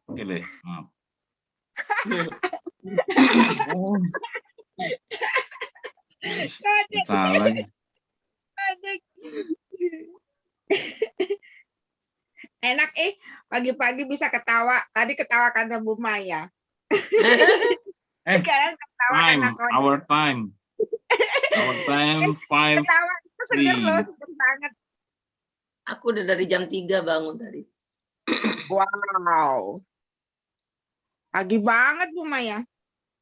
Oke deh, maaf. Oh, salah. Enak pagi-pagi bisa ketawa. Tadi ketawa karena Bu Maya. Sekarang ketawa Time, karena kau. our time. Our time 5. Ketawa itu seger loh, seger banget. Aku udah dari jam 3 bangun tadi. Wow. Pagi banget Bu Maya.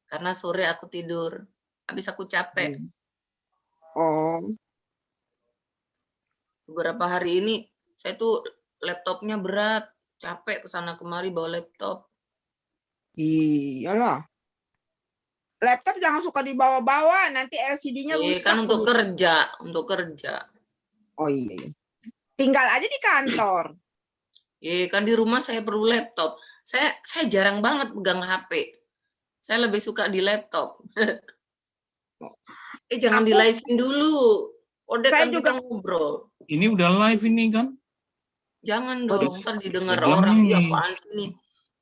Karena sore aku tidur. Habis aku capek. Oh. Beberapa hari ini saya tuh laptopnya berat. Capek kesana kemari bawa laptop. Iyalah. Laptop jangan suka dibawa-bawa, nanti LCD-nya rusak. Kan untuk kerja. Oh iya. Tinggal aja di kantor. Kan di rumah saya perlu laptop. Saya jarang banget pegang HP. Saya lebih suka di laptop. Jangan di live-in dulu. Udah kan kita ngobrol. Ini udah live ini kan? Jangan dong, ntar didengar orang. Iya apaan sih nih?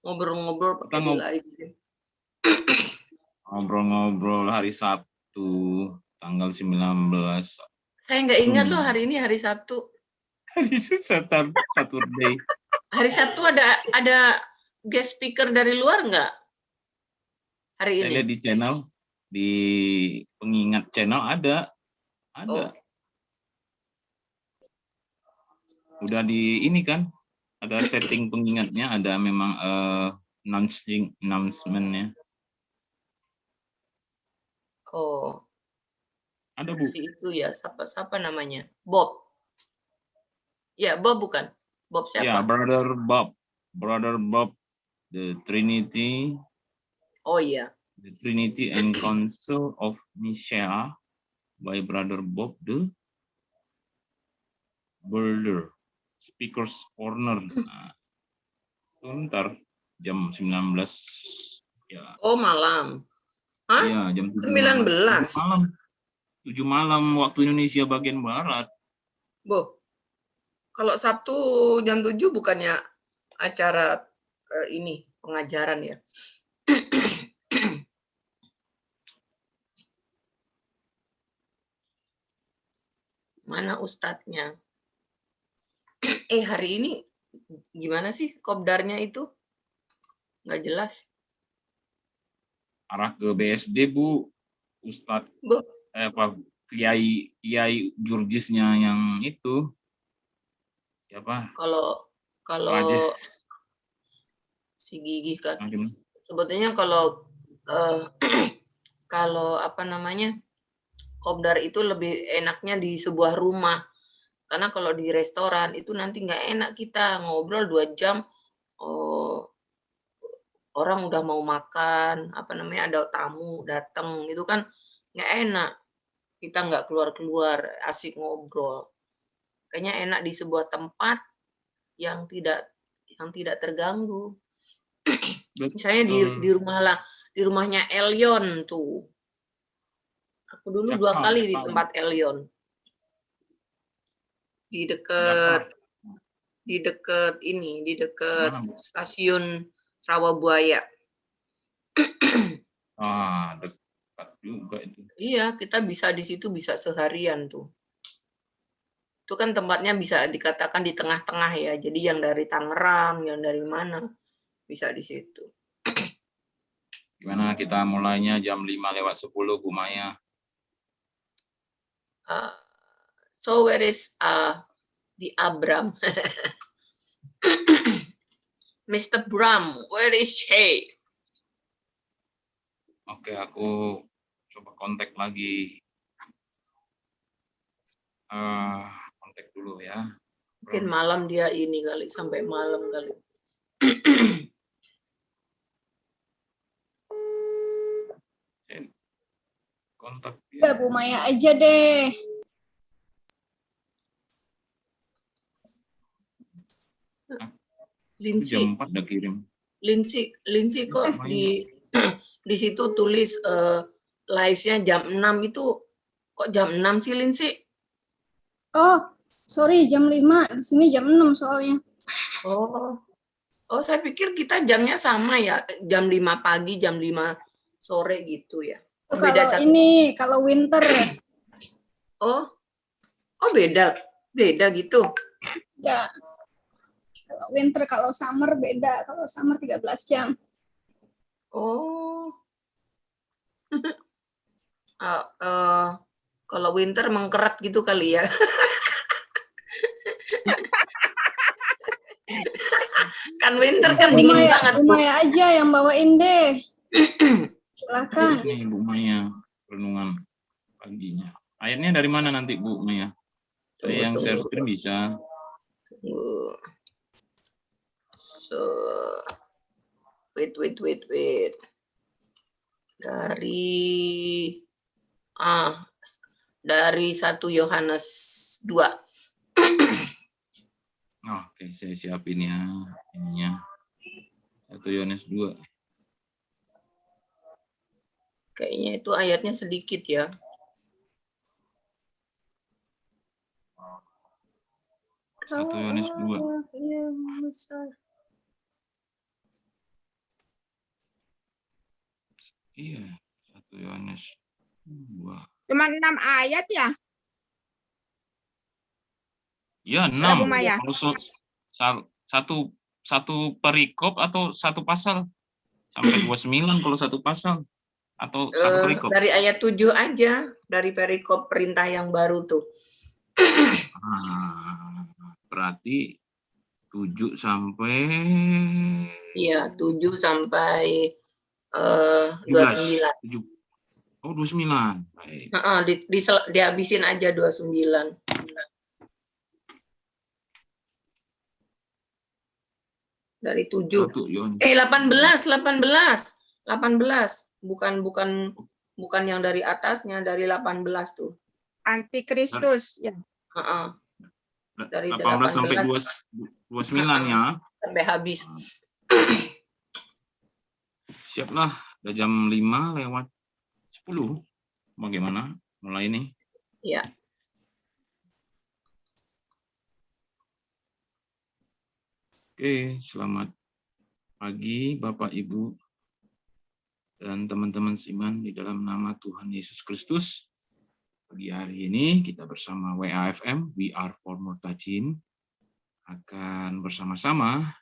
Ngobrol-ngobrol pakai di live-in. Ngobrol-ngobrol hari Sabtu, tanggal 19. Saya nggak ingat loh hari ini hari Sabtu. Hari Saturday. Hari Sabtu ada guest speaker dari luar nggak? Hari ini? Saya lihat di channel, di pengingat channel ada. Oh. Udah di ini kan? Ada setting pengingatnya, ada memang announcement-nya. Oh. Ada Bu. Si itu ya, siapa namanya? Bob. Ya, Bob bukan? Bob siapa? Ya, Brother Bob, the Trinity. Oh iya. The Trinity and Council of Nicaea by Brother Bob the Builder. Speakers Corner. Nah, ntar jam 19 ya. Oh, malam. Hah? Iya, jam 19. Malam. 7 malam waktu Indonesia bagian barat. Bu, kalau Sabtu jam 7 bukannya acara ini pengajaran ya? Mana ustadznya? Hari ini gimana sih kopdarnya itu? Nggak jelas. Arah ke BSD Bu, Ustadz Kiai Jurjisnya yang itu siapa? Kalau Rajis. si Gigi kan. Makin. Sebetulnya kalau kalau apa namanya kopdar itu lebih enaknya di sebuah rumah. Karena kalau di restoran itu nanti nggak enak kita ngobrol 2 jam. Orang udah mau makan, apa namanya ada tamu datang itu kan nggak enak. Kita nggak keluar-keluar, asik ngobrol. Kayaknya enak di sebuah tempat yang tidak terganggu. Misalnya di rumahnya Elion tuh. Aku dulu 2 kali di tempat Elion. Di dekat stasiun Rawabuaya. Dekat juga itu. Iya, kita bisa di situ bisa seharian tuh. Itu kan tempatnya bisa dikatakan di tengah-tengah ya. Jadi yang dari Tangerang, yang dari mana bisa di situ. Gimana kita mulainya jam 5:10 Bu Maya? So where is the Abram? Mr. Bram, where is she? Oke, aku coba kontak lagi. Kontak dulu ya. Mungkin malam dia ini kali, sampai malam kali. Kontak dia. Udah Bu Maya aja deh. Lindsay, jam 4 udah kirim. Lindsay kok di situ tulis live-nya jam 6 itu kok jam 6 sih Lindsay? Oh, sorry jam 5, di sini jam 6 soalnya. Oh. Oh, saya pikir kita jamnya sama ya, jam 5 pagi, jam 5 sore gitu ya. Itu Oh, beda kalau satu. ini, kalau winter Oh, beda gitu. ya. Kalau winter, kalau summer beda. Kalau summer 13 jam. Oh. Kalau winter mengkeret gitu kali ya. Kan winter kan dingin banget, Bu Bu. Maya aja yang bawain deh. Silahkan. Ini Bu Maya renungan paginya. Ayatnya dari mana nanti Bu Maya? Saya yang share screen bisa. Tunggu. So, wait. Dari 1 Yohanes 2. Oke, saya siapin ya ininya. 1 Yohanes 2. Kayaknya itu ayatnya sedikit ya. Satu Yohanes 2. Iya, 1 Yohanes 2. Cuma 6 ayat ya? Ya, Bu 6. Maya. Kalau satu perikop atau satu pasal sampai 29 kalau satu pasal atau satu perikop. Dari ayat 7 aja, dari perikop perintah yang baru tuh. Berarti 7 sampai Iya, 7 sampai 17. 29. Oh, 29. Baik. Dihabisin aja 29. Dari 7. 18. Bukan yang dari atasnya, dari 18 tuh. Antikristus ya. Dari 18 sampai 29 ya. Sampai habis. Siaplah, udah jam 5 lewat 10. Bagaimana? Mulai nih. Ya. Oke, selamat pagi Bapak Ibu dan teman-teman seiman di dalam nama Tuhan Yesus Kristus. Pagi hari ini kita bersama WAFM, We Are For Murtajin, akan bersama-sama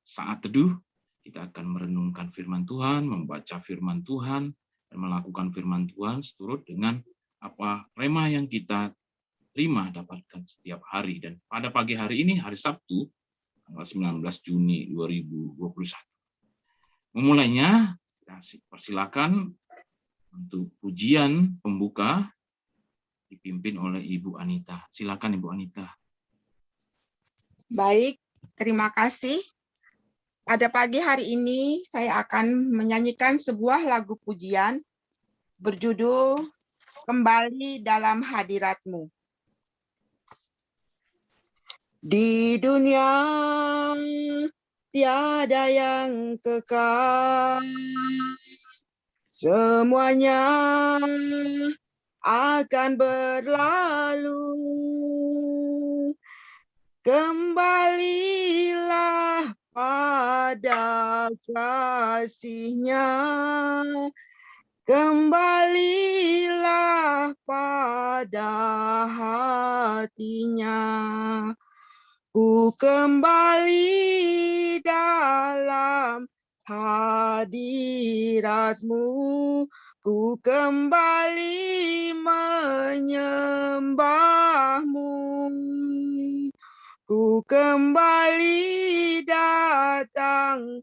saat teduh. Kita akan merenungkan firman Tuhan, membaca firman Tuhan, dan melakukan firman Tuhan seturut dengan apa rema yang kita terima dapatkan setiap hari. Dan pada pagi hari ini, hari Sabtu, tanggal 19 Juni 2021. Memulainya, kita persilakan untuk pujian pembuka dipimpin oleh Ibu Anita. Silakan Ibu Anita. Baik, terima kasih. Pada pagi hari ini saya akan menyanyikan sebuah lagu pujian berjudul Kembali Dalam Hadirat-Mu. Di dunia tiada yang kekal, semuanya akan berlalu. Kembalilah pada kasih-Nya, kembalilah pada hati-Nya. Ku kembali dalam hadirat-Mu, ku kembali menyembah-Mu. Ku kembali datang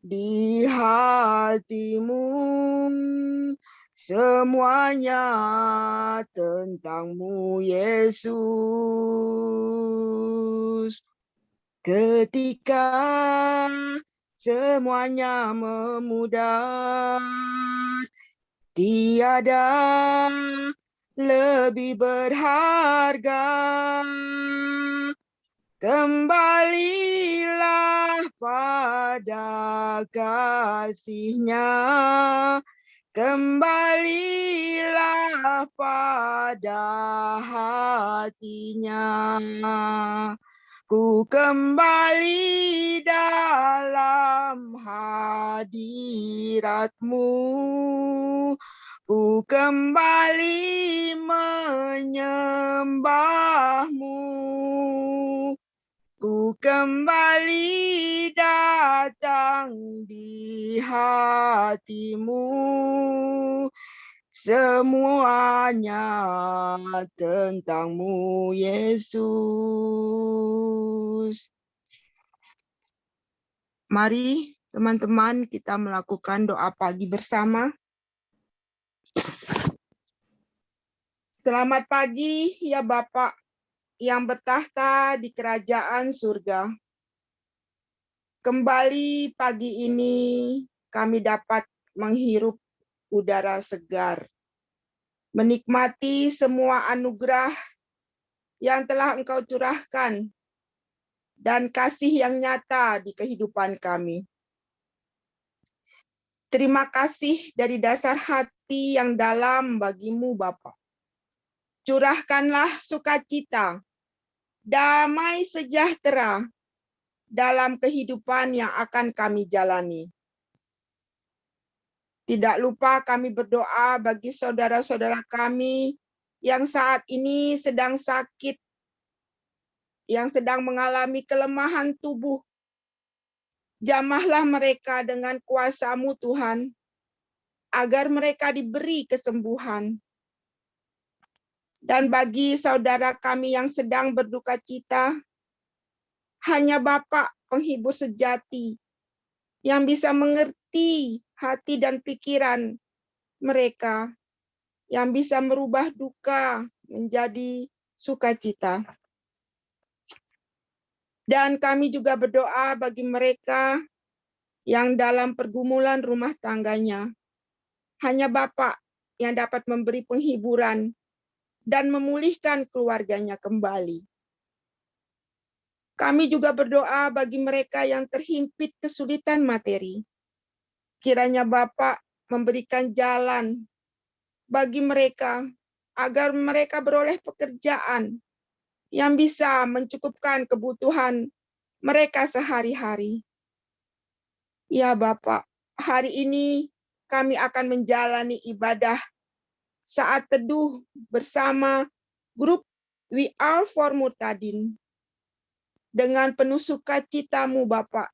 di hati-Mu, semuanya tentang-Mu Yesus. Ketika semuanya memudar, tiada lebih berharga. Kembalilah pada kasih-Nya, kembalilah pada hati-Nya. Ku kembali hadirat-Mu. Ku kembali menyembah-Mu. Ku kembali datang di hati-Mu. Semuanya tentang-Mu, Yesus. Mari teman-teman kita melakukan doa pagi bersama. Selamat pagi ya Bapa yang bertahta di kerajaan surga. Kembali pagi ini kami dapat menghirup udara segar, menikmati semua anugerah yang telah Engkau curahkan dan kasih yang nyata di kehidupan kami. Terima kasih dari dasar hati yang dalam bagi-Mu Bapa. Curahkanlah sukacita, damai sejahtera dalam kehidupan yang akan kami jalani. Tidak lupa kami berdoa bagi saudara-saudara kami yang saat ini sedang sakit, yang sedang mengalami kelemahan tubuh. Jamahlah mereka dengan kuasa-Mu Tuhan, agar mereka diberi kesembuhan. Dan bagi saudara kami yang sedang berduka cita, hanya Bapa penghibur sejati yang bisa mengerti hati dan pikiran mereka, yang bisa merubah duka menjadi sukacita. Dan kami juga berdoa bagi mereka yang dalam pergumulan rumah tangganya. Hanya Bapa yang dapat memberi penghiburan dan memulihkan keluarganya kembali. Kami juga berdoa bagi mereka yang terhimpit kesulitan materi. Kiranya Bapa memberikan jalan bagi mereka agar mereka beroleh pekerjaan yang bisa mencukupkan kebutuhan mereka sehari-hari. Ya Bapa, hari ini kami akan menjalani ibadah saat teduh bersama grup We Are for Murtadin. Dengan penuh sukacita-Mu Bapa,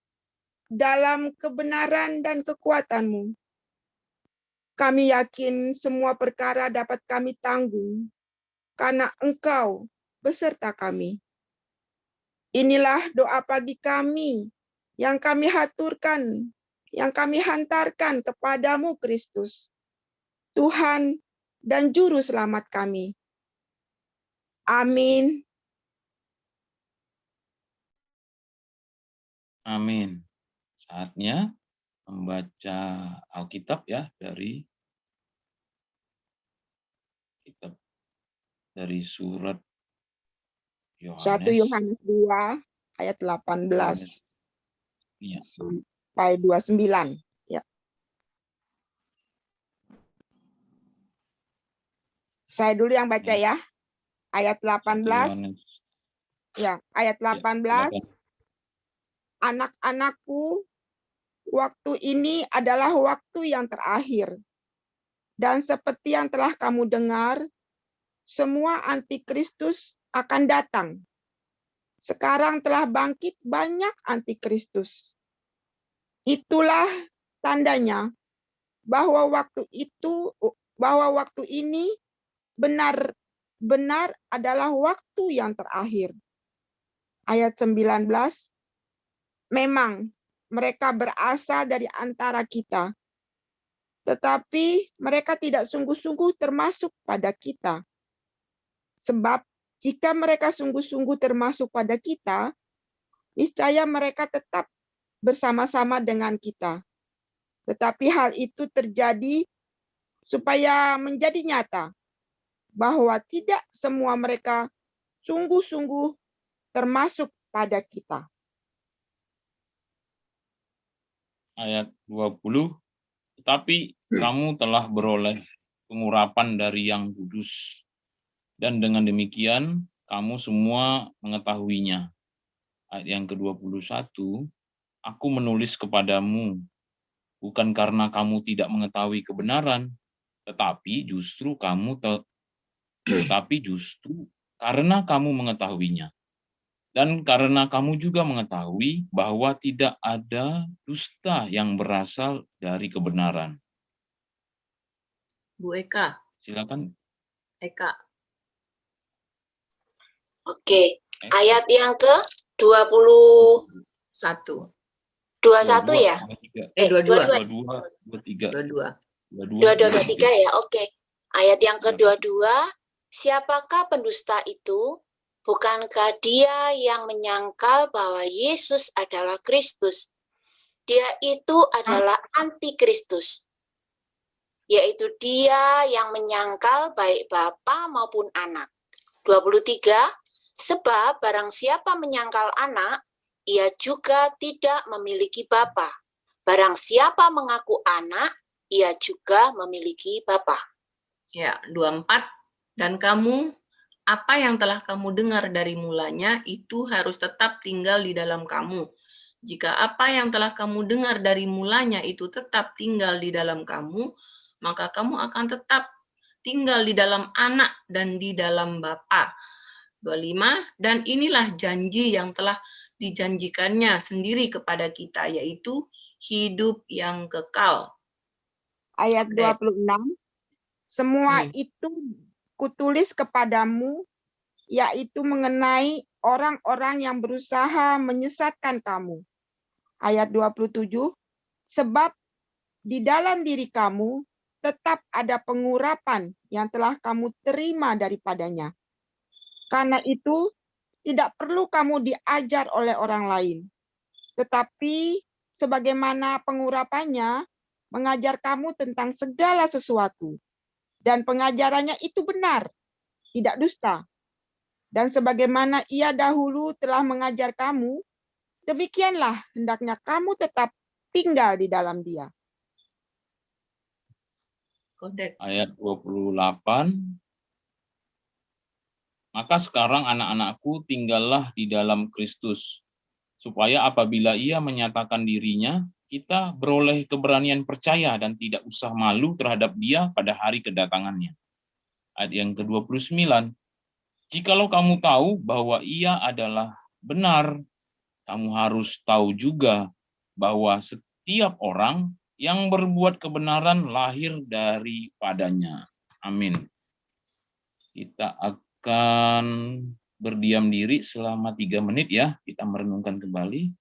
dalam kebenaran dan kekuatan-Mu. Kami yakin semua perkara dapat kami tanggung, karena Engkau beserta kami. Inilah doa pagi kami, yang kami haturkan, yang kami hantarkan kepadamu Kristus, Tuhan dan Juru Selamat kami. Amin. Amin. Saatnya membaca Alkitab ya dari kitab dari surat 1 Yohanes. Yohanes 2 ayat 18 Iya. sampai 29. Ya. Saya dulu yang baca ya. Ayat 18. Ya, ayat 18. Ya, Anak-anakku, waktu ini adalah waktu yang terakhir. Dan seperti yang telah kamu dengar, semua antikristus akan datang. Sekarang telah bangkit banyak antikristus. Itulah tandanya bahwa waktu ini benar-benar adalah waktu yang terakhir. Ayat 19. Memang mereka berasal dari antara kita, tetapi mereka tidak sungguh-sungguh termasuk pada kita. Sebab jika mereka sungguh-sungguh termasuk pada kita, niscaya mereka tetap bersama-sama dengan kita. Tetapi hal itu terjadi supaya menjadi nyata bahwa tidak semua mereka sungguh-sungguh termasuk pada kita. ayat 20, tetapi kamu telah beroleh pengurapan dari Yang Kudus, dan dengan demikian kamu semua mengetahuinya. Ayat yang ke-21, aku menulis kepadamu bukan karena kamu tidak mengetahui kebenaran, tetapi justru karena kamu mengetahuinya. Dan karena kamu juga mengetahui bahwa tidak ada dusta yang berasal dari kebenaran. Bu Eka, Silakan. Eka. Oke, ayat yang ke 20 1. 21 ya? 22. 23. 22, 23 ya, oke. Ayat yang ke-22, siapakah pendusta itu? Bukankah dia yang menyangkal bahwa Yesus adalah Kristus? Dia itu adalah antikristus, yaitu dia yang menyangkal baik Bapa maupun anak. 23, sebab barang siapa menyangkal anak, ia juga tidak memiliki Bapa. Barang siapa mengaku anak, ia juga memiliki Bapa. Ya, 24. Dan kamu, apa yang telah kamu dengar dari mulanya, itu harus tetap tinggal di dalam kamu. Jika apa yang telah kamu dengar dari mulanya itu tetap tinggal di dalam kamu, maka kamu akan tetap tinggal di dalam anak dan di dalam Bapa. 25. Dan inilah janji yang telah dijanjikannya sendiri kepada kita, yaitu hidup yang kekal. Ayat 26. Semua itu kutulis kepadamu, yaitu mengenai orang-orang yang berusaha menyesatkan kamu. Ayat 27, sebab di dalam diri kamu tetap ada pengurapan yang telah kamu terima daripadanya. Karena itu, tidak perlu kamu diajar oleh orang lain. Tetapi sebagaimana pengurapannya mengajar kamu tentang segala sesuatu. Dan pengajarannya itu benar, tidak dusta. Dan sebagaimana ia dahulu telah mengajar kamu, demikianlah hendaknya kamu tetap tinggal di dalam dia. Ayat 28. Maka sekarang anak-anakku tinggallah di dalam Kristus, supaya apabila ia menyatakan dirinya, kita beroleh keberanian percaya dan tidak usah malu terhadap dia pada hari kedatangannya. Ayat yang ke-29. Jikalau kamu tahu bahwa ia adalah benar, kamu harus tahu juga bahwa setiap orang yang berbuat kebenaran lahir daripadanya. Amin. Kita akan berdiam diri selama 3 menit ya. Kita merenungkan kembali.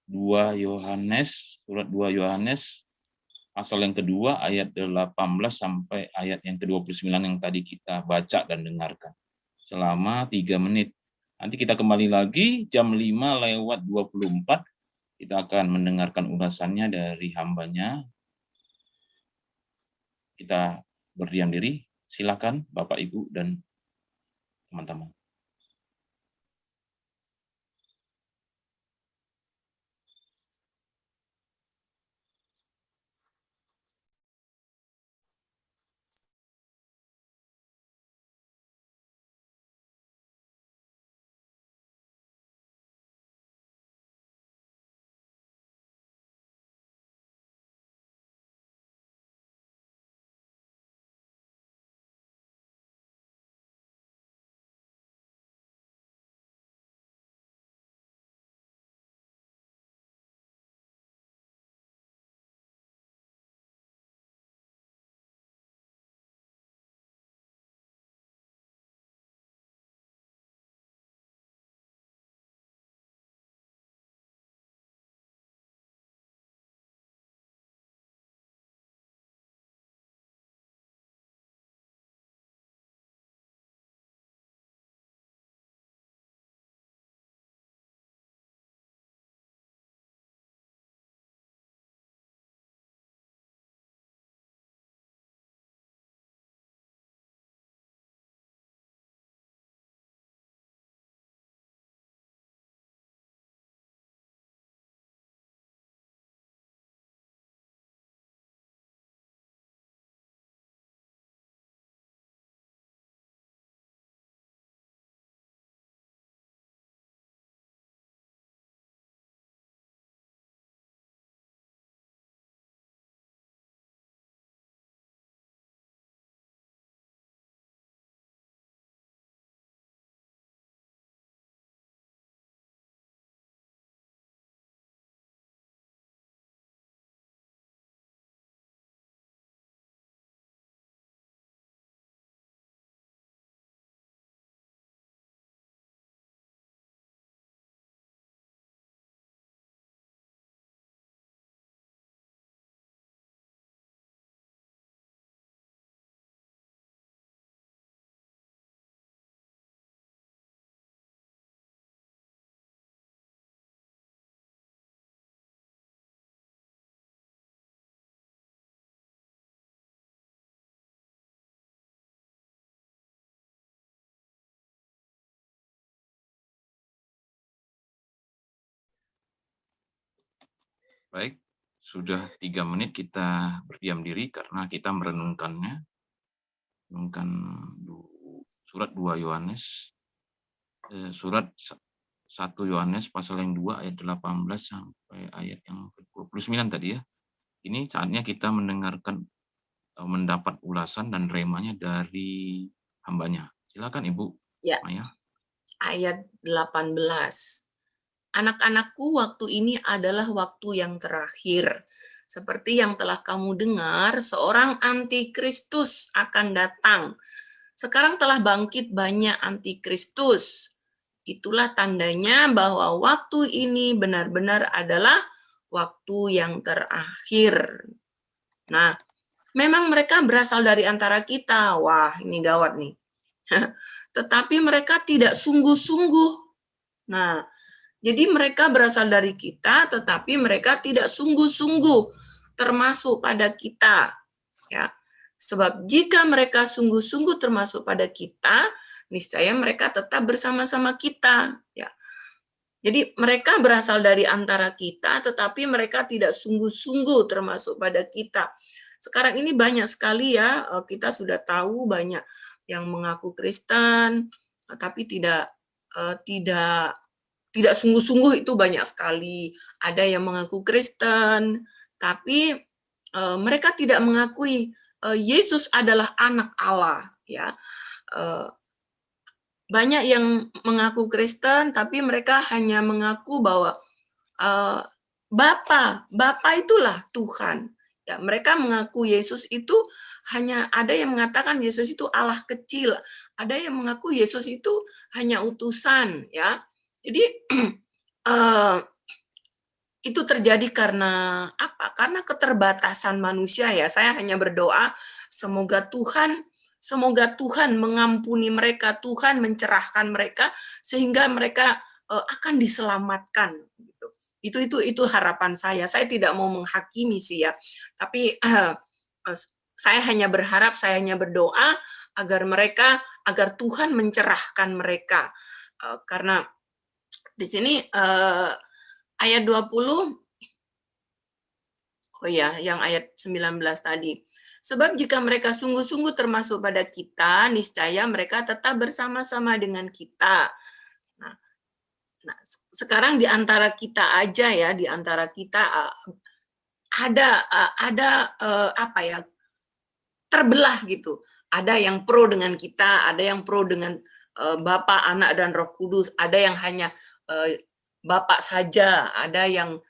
2 Yohanes pasal yang kedua ayat 18 sampai ayat yang ke-29 yang tadi kita baca dan dengarkan selama 3 menit. Nanti kita kembali lagi jam 5:24. Kita akan mendengarkan ulasannya dari hambanya. Kita berdiam diri. Silakan Bapak, Ibu, dan teman-teman. Baik, sudah 3 menit kita berdiam diri karena kita merenungkannya. Renungkan surat 2 Yohanes, surat 1 Yohanes pasal yang 2 ayat 18 sampai ayat yang ke-29 tadi ya. Ini saatnya kita mendengarkan, mendapat ulasan dan remanya dari hambanya. Silakan Ibu Ya. Maya. Ayat 18. Anak-anakku, waktu ini adalah waktu yang terakhir. Seperti yang telah kamu dengar, seorang antikristus akan datang. Sekarang telah bangkit banyak antikristus. Itulah tandanya bahwa waktu ini benar-benar adalah waktu yang terakhir. Nah, memang mereka berasal dari antara kita. Wah, ini gawat nih. Tetapi mereka tidak sungguh-sungguh. Nah, jadi mereka berasal dari kita, tetapi mereka tidak sungguh-sungguh termasuk pada kita. Ya, sebab jika mereka sungguh-sungguh termasuk pada kita, niscaya mereka tetap bersama-sama kita. Ya, jadi mereka berasal dari antara kita, tetapi mereka tidak sungguh-sungguh termasuk pada kita. Sekarang ini banyak sekali ya, kita sudah tahu banyak yang mengaku Kristen, tapi tidak sungguh-sungguh, itu banyak sekali. Ada yang mengaku Kristen, tapi mereka tidak mengakui Yesus adalah anak Allah. Ya, banyak yang mengaku Kristen, tapi mereka hanya mengaku bahwa Bapa itulah Tuhan. Ya, mereka mengaku Yesus itu hanya, ada yang mengatakan Yesus itu Allah kecil, ada yang mengaku Yesus itu hanya utusan. Ya, jadi itu terjadi karena apa? Karena keterbatasan manusia ya. Saya hanya berdoa semoga Tuhan mengampuni mereka, Tuhan mencerahkan mereka sehingga mereka akan diselamatkan. Itu harapan saya. Saya tidak mau menghakimi sih ya, tapi saya hanya berharap, saya hanya berdoa agar Tuhan mencerahkan mereka, karena di sini ayat 20, oh ya, yang ayat 19 tadi. Sebab jika mereka sungguh-sungguh termasuk pada kita, niscaya mereka tetap bersama-sama dengan kita. Nah, sekarang di antara kita aja ya, di antara kita ada apa ya, terbelah gitu. Ada yang pro dengan kita, ada yang pro dengan Bapa, Anak, dan Roh Kudus, ada yang hanya Bapak saja, ada yang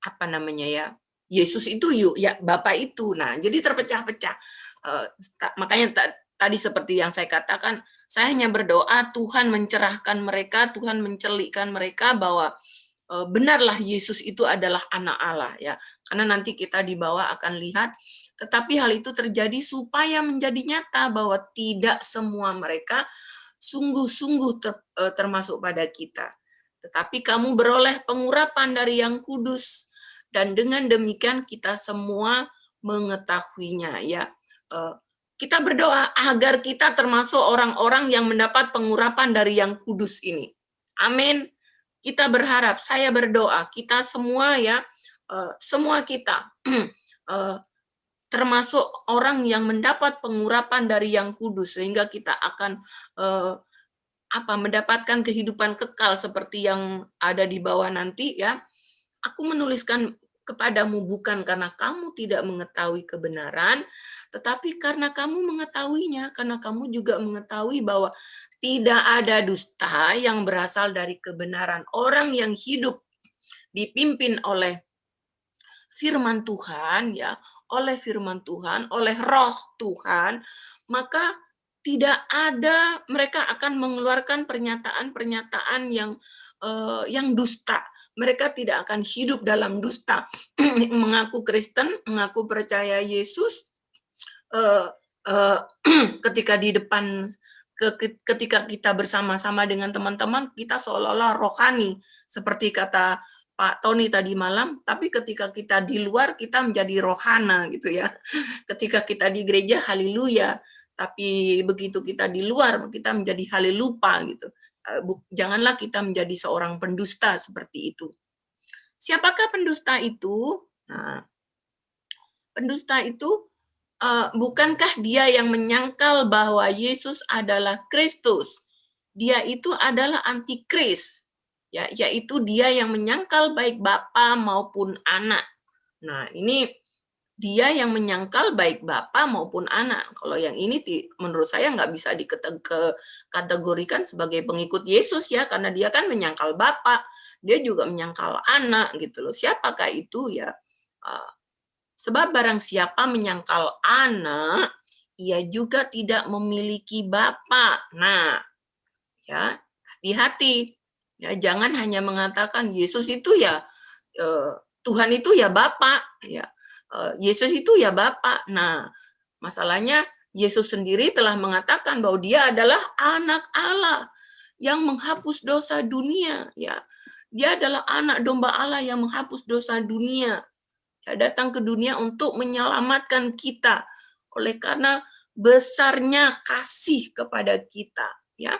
apa namanya ya, Yesus itu ya Bapak itu. Nah, jadi terpecah-pecah. Makanya tadi seperti yang saya katakan, saya hanya berdoa Tuhan mencerahkan mereka, Tuhan mencelikkan mereka bahwa benarlah Yesus itu adalah anak Allah ya. Karena nanti kita di bawah akan lihat, tetapi hal itu terjadi supaya menjadi nyata bahwa tidak semua mereka sungguh-sungguh termasuk pada kita. Tetapi kamu beroleh pengurapan dari Yang Kudus, dan dengan demikian kita semua mengetahuinya ya. Kita berdoa agar kita termasuk orang-orang yang mendapat pengurapan dari Yang Kudus ini. Amin. Kita berharap, saya berdoa, kita semua ya, semua kita termasuk orang yang mendapat pengurapan dari Yang Kudus, sehingga kita akan mendapatkan kehidupan kekal seperti yang ada di bawah nanti ya. Aku menuliskan kepadamu bukan karena kamu tidak mengetahui kebenaran, tetapi karena kamu mengetahuinya, karena kamu juga mengetahui bahwa tidak ada dusta yang berasal dari kebenaran. Orang yang hidup dipimpin oleh firman Tuhan ya, oleh firman Tuhan, oleh Roh Tuhan, maka tidak ada, mereka akan mengeluarkan pernyataan-pernyataan yang dusta. Mereka tidak akan hidup dalam dusta. Mengaku Kristen, mengaku percaya Yesus, ketika di depan, ketika kita bersama-sama dengan teman-teman, kita seolah-olah rohani, seperti kata Pak Tony tadi malam, tapi ketika kita di luar, kita menjadi rohana gitu ya. Ketika kita di gereja, haleluya, tapi begitu kita di luar, kita menjadi halelupa gitu. Janganlah kita menjadi seorang pendusta seperti itu. siapakah pendusta itu? Nah, pendusta itu bukankah dia yang menyangkal bahwa Yesus adalah Kristus? Dia itu adalah antikris, ya, yaitu dia yang menyangkal baik Bapa maupun Anak. Nah, ini dia yang menyangkal baik Bapa maupun Anak. Kalau yang ini menurut saya nggak bisa dikategorikan sebagai pengikut Yesus ya, karena dia kan menyangkal Bapa, dia juga menyangkal Anak gitu loh. Siapakah itu ya? Sebab barang siapa menyangkal Anak, ia juga tidak memiliki Bapa. Nah, ya, hati-hati. Ya, jangan hanya mengatakan Yesus itu ya Tuhan itu ya Bapa, ya. Yesus itu ya Bapa. Nah, masalahnya Yesus sendiri telah mengatakan bahwa dia adalah Anak Allah yang menghapus dosa dunia, ya. Dia adalah anak domba Allah yang menghapus dosa dunia. Ya, datang ke dunia untuk menyelamatkan kita oleh karena besarnya kasih kepada kita, ya.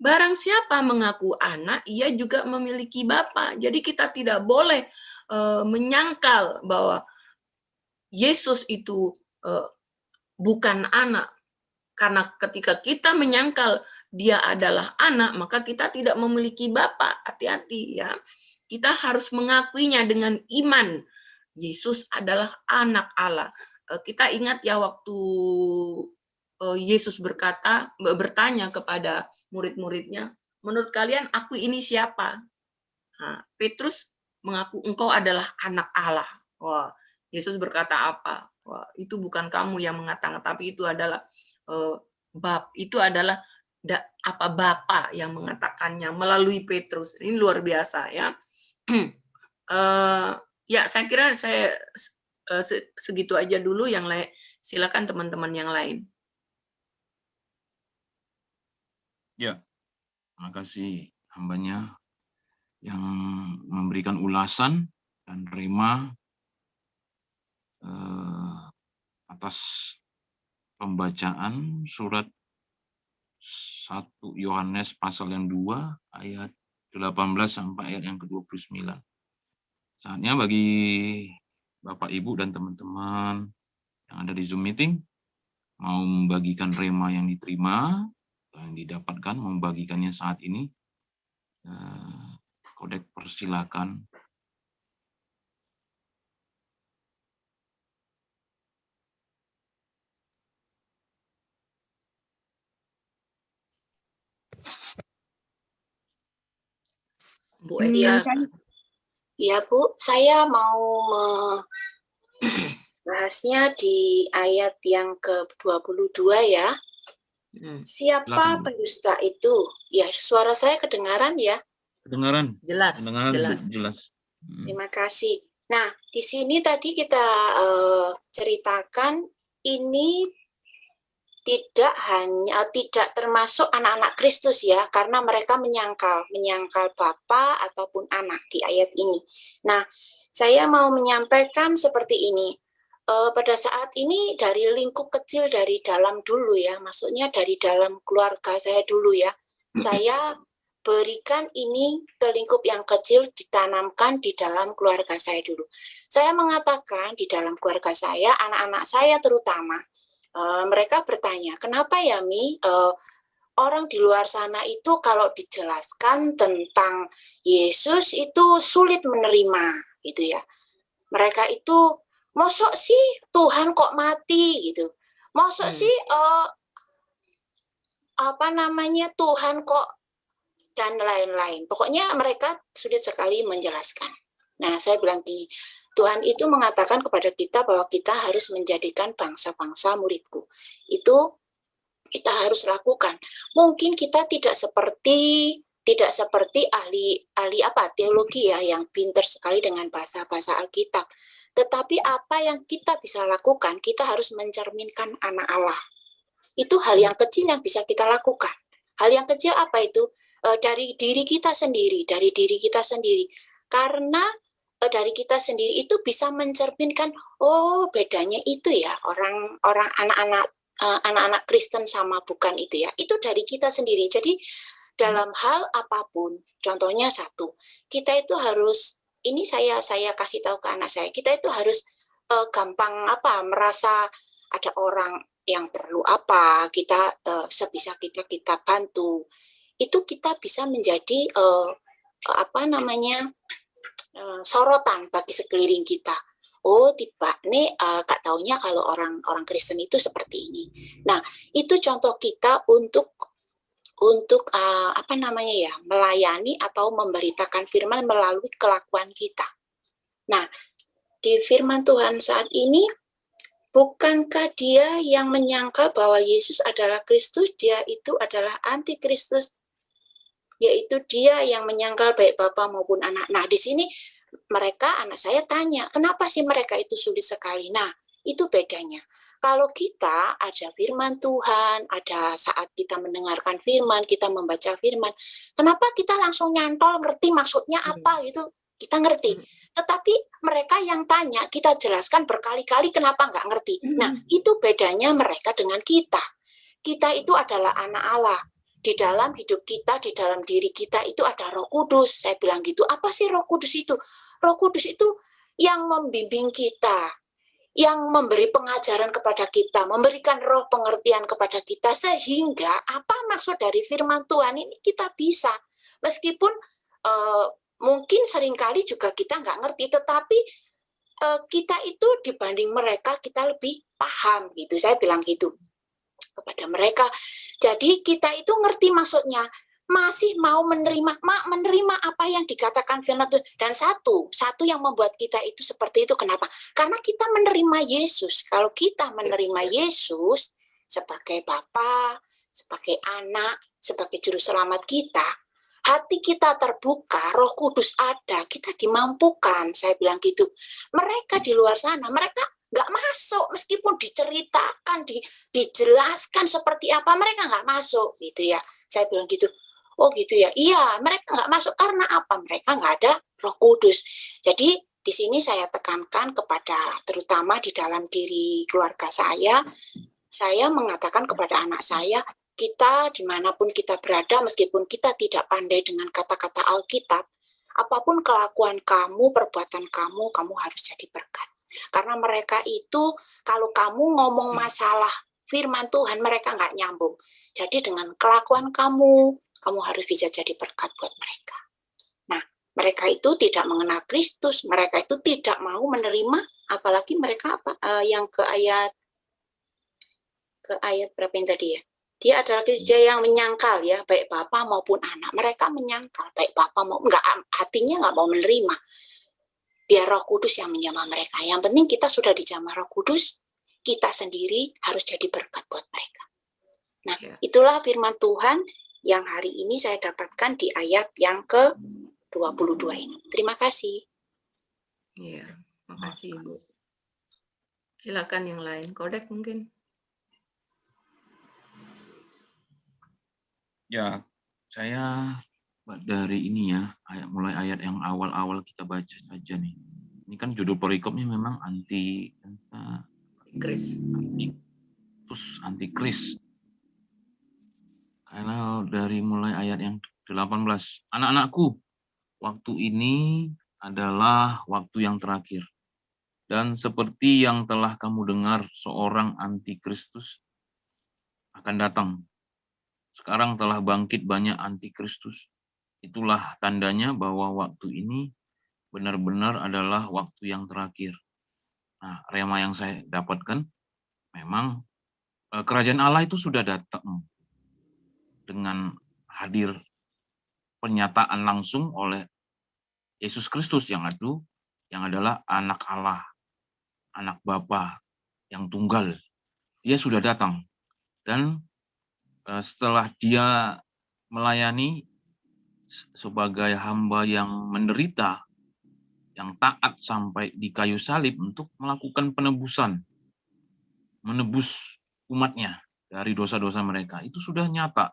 Barang siapa mengaku anak, ia juga memiliki Bapa. Jadi kita tidak boleh menyangkal bahwa Yesus itu bukan anak. Karena ketika kita menyangkal dia adalah anak, maka kita tidak memiliki Bapa. Hati-hati ya. Kita harus mengakuinya dengan iman. Yesus adalah anak Allah. Kita ingat ya waktu Yesus bertanya kepada murid-muridnya, menurut kalian aku ini siapa? Nah, Petrus mengaku engkau adalah anak Allah. Wah, Yesus berkata apa? Wah, itu bukan kamu yang mengatakan, tapi itu adalah Bapa yang mengatakannya melalui Petrus. Ini luar biasa ya. Ya, saya kira saya segitu aja dulu. Yang lain silakan teman-teman yang lain. Ya, terima kasih hambanya yang memberikan ulasan dan rema atas pembacaan surat 1 Yohanes pasal yang 2 ayat 18 sampai ayat yang ke-29. Saatnya bagi Bapak, Ibu, dan teman-teman yang ada di Zoom meeting mau membagikan rema yang diterima, yang didapatkan, membagikannya saat ini. Kodek persilakan. Bu Eka. Ya Bu, saya mau membahasnya di ayat yang ke-22 ya. Siapa pendusta itu? Ya, suara saya kedengaran ya? Kedengaran. Jelas. Terima kasih. Nah, di sini tadi kita ceritakan ini tidak termasuk anak-anak Kristus ya, karena mereka menyangkal Bapa ataupun anak di ayat ini. Nah, saya mau menyampaikan seperti ini. Pada saat ini dari lingkup kecil dari dalam dulu ya, maksudnya dari dalam keluarga saya dulu ya. Saya berikan ini ke lingkup yang kecil, ditanamkan di dalam keluarga saya dulu. Saya mengatakan di dalam keluarga saya, anak-anak saya terutama, mereka bertanya, kenapa ya Mi, orang di luar sana itu kalau dijelaskan tentang Yesus itu sulit menerima gitu ya. Mereka itu, mosok sih Tuhan kok mati gitu. Mosok sih Tuhan kok dan lain-lain. Pokoknya mereka sulit sekali menjelaskan. Nah, saya bilang gini, Tuhan itu mengatakan kepada kita bahwa kita harus menjadikan bangsa-bangsa muridku. Itu kita harus lakukan. Mungkin kita tidak seperti ahli teologi ya yang pintar sekali dengan bahasa-bahasa Alkitab. Tetapi apa yang kita bisa lakukan, kita harus mencerminkan anak Allah. Itu hal yang kecil yang bisa kita lakukan. Hal yang kecil apa itu? Dari diri kita sendiri. Karena dari kita sendiri itu bisa mencerminkan, oh bedanya itu ya orang anak-anak Kristen sama bukan itu ya. Itu dari kita sendiri. Jadi dalam hal apapun. Contohnya satu, kita itu harus, ini saya kasih tahu ke anak saya, kita itu harus gampang merasa ada orang yang perlu apa, kita sebisa kita bantu. Itu kita bisa menjadi sorotan bagi sekeliling kita. Oh, tiba nih Kak taunya kalau orang Kristen itu seperti ini. Nah, itu contoh kita untuk melayani atau memberitakan firman melalui kelakuan kita. Nah, di firman Tuhan saat ini, bukankah dia yang menyangkal bahwa Yesus adalah Kristus, dia itu adalah antikristus, yaitu dia yang menyangkal baik Bapa maupun anak. Nah, di sini anak saya tanya, kenapa sih mereka itu sulit sekali? Nah, itu bedanya. Kalau kita ada firman Tuhan, ada saat kita mendengarkan firman, kita membaca firman, kenapa kita langsung nyantol, ngerti maksudnya apa gitu, kita ngerti. Tetapi mereka yang tanya, kita jelaskan berkali-kali kenapa nggak ngerti. Nah, itu bedanya mereka dengan kita. Kita itu adalah anak Allah. Di dalam hidup kita, di dalam diri kita itu ada Roh Kudus. Saya bilang gitu, apa sih Roh Kudus itu? Roh Kudus itu yang membimbing kita, yang memberi pengajaran kepada kita, memberikan roh pengertian kepada kita, sehingga apa maksud dari firman Tuhan ini kita bisa. Meskipun mungkin seringkali juga kita nggak ngerti, tetapi kita itu dibanding mereka, kita lebih paham gitu. Saya bilang gitu kepada mereka. Jadi kita itu ngerti maksudnya, masih mau menerima apa yang dikatakan firman Tuhan. Dan satu yang membuat kita itu seperti itu, kenapa? Karena kita menerima Yesus. Kalau kita menerima Yesus sebagai Bapa, sebagai anak, sebagai juru selamat kita, hati kita terbuka, Roh Kudus ada, kita dimampukan. Saya bilang gitu. Mereka di luar sana, mereka nggak masuk, meskipun diceritakan, dijelaskan seperti apa, mereka nggak masuk gitu ya. Saya bilang gitu. Oh gitu ya, iya mereka nggak masuk karena apa? Mereka nggak ada Roh Kudus. Jadi di sini saya tekankan kepada, terutama di dalam diri keluarga saya mengatakan kepada anak saya, kita dimanapun kita berada, meskipun kita tidak pandai dengan kata-kata Alkitab, apapun kelakuan kamu, perbuatan kamu harus jadi berkat. Karena mereka itu, kalau kamu ngomong masalah firman Tuhan, mereka nggak nyambung. Jadi dengan kelakuan kamu harus bisa jadi berkat buat mereka. Nah, mereka itu tidak mengenal Kristus, mereka itu tidak mau menerima, apalagi mereka yang ke ayat berapa yang tadi ya? Dia adalah gereja yang menyangkal ya, baik Bapa maupun anak. Mereka menyangkal, baik Bapa maupun hatinya nggak mau menerima. Biar Roh Kudus yang menjamah mereka. Yang penting kita sudah dijamah Roh Kudus, kita sendiri harus jadi berkat buat mereka. Nah, itulah firman Tuhan yang hari ini saya dapatkan di ayat yang ke-22 ini. Terima kasih. Iya, makasih Ibu. Silakan yang lain. Kodek mungkin. Ya, saya dari ini ya, mulai ayat yang awal-awal kita baca saja nih. Ini kan judul perikopnya memang antikris. Karena dari mulai ayat yang 18, anak-anakku, waktu ini adalah waktu yang terakhir. Dan seperti yang telah kamu dengar, seorang antikristus akan datang. Sekarang telah bangkit banyak antikristus. Itulah tandanya bahwa waktu ini benar-benar adalah waktu yang terakhir. Nah, rema yang saya dapatkan, memang kerajaan Allah itu sudah datang dengan hadir pernyataan langsung oleh Yesus Kristus yang adalah anak Allah, anak Bapa yang tunggal. Dia sudah datang. Dan setelah dia melayani sebagai hamba yang menderita, yang taat sampai di kayu salib untuk melakukan penebusan, menebus umatnya dari dosa-dosa mereka, itu sudah nyata.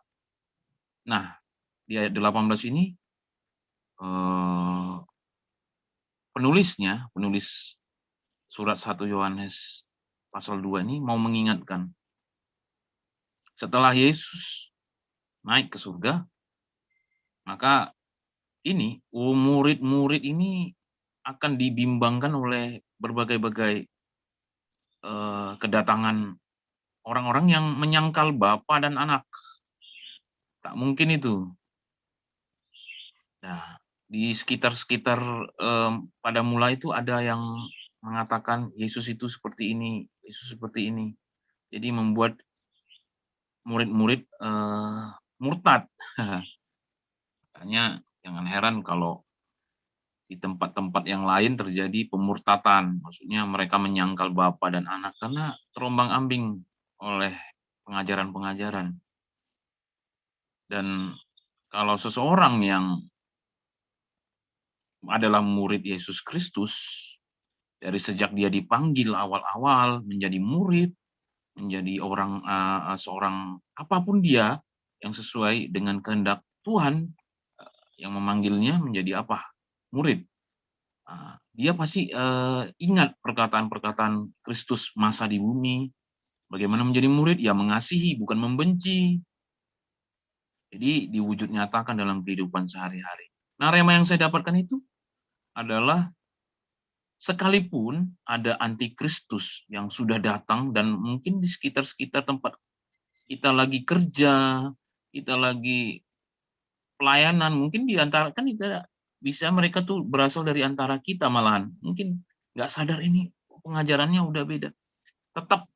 Nah, di ayat 18 ini, penulis surat 1 Yohanes pasal 2 ini mau mengingatkan, setelah Yesus naik ke surga, Maka ini murid-murid ini akan dibimbangkan oleh berbagai-bagai kedatangan orang-orang yang menyangkal Bapa dan Anak. Tak mungkin itu. Nah, di sekitar-sekitar pada mula itu ada yang mengatakan Yesus itu seperti ini, Yesus seperti ini. Jadi membuat murid-murid murtad. Makanya jangan heran kalau di tempat-tempat yang lain terjadi pemurtatan. Maksudnya mereka menyangkal Bapa dan Anak karena terombang-ambing oleh pengajaran-pengajaran. Dan kalau seseorang yang adalah murid Yesus Kristus, dari sejak dia dipanggil awal-awal menjadi murid, menjadi seorang apapun dia yang sesuai dengan kehendak Tuhan yang memanggilnya menjadi apa? Murid. Dia pasti ingat perkataan-perkataan Kristus masa di bumi. Bagaimana menjadi murid? Ya mengasihi, bukan membenci. Jadi diwujud nyatakan dalam kehidupan sehari-hari. Nah, rema yang saya dapatkan itu adalah sekalipun ada antikristus yang sudah datang dan mungkin di sekitar-sekitar tempat kita lagi kerja, kita lagi pelayanan, mungkin di antara kan kita bisa mereka tuh berasal dari antara kita malahan. Mungkin nggak sadar ini pengajarannya udah beda. Tetap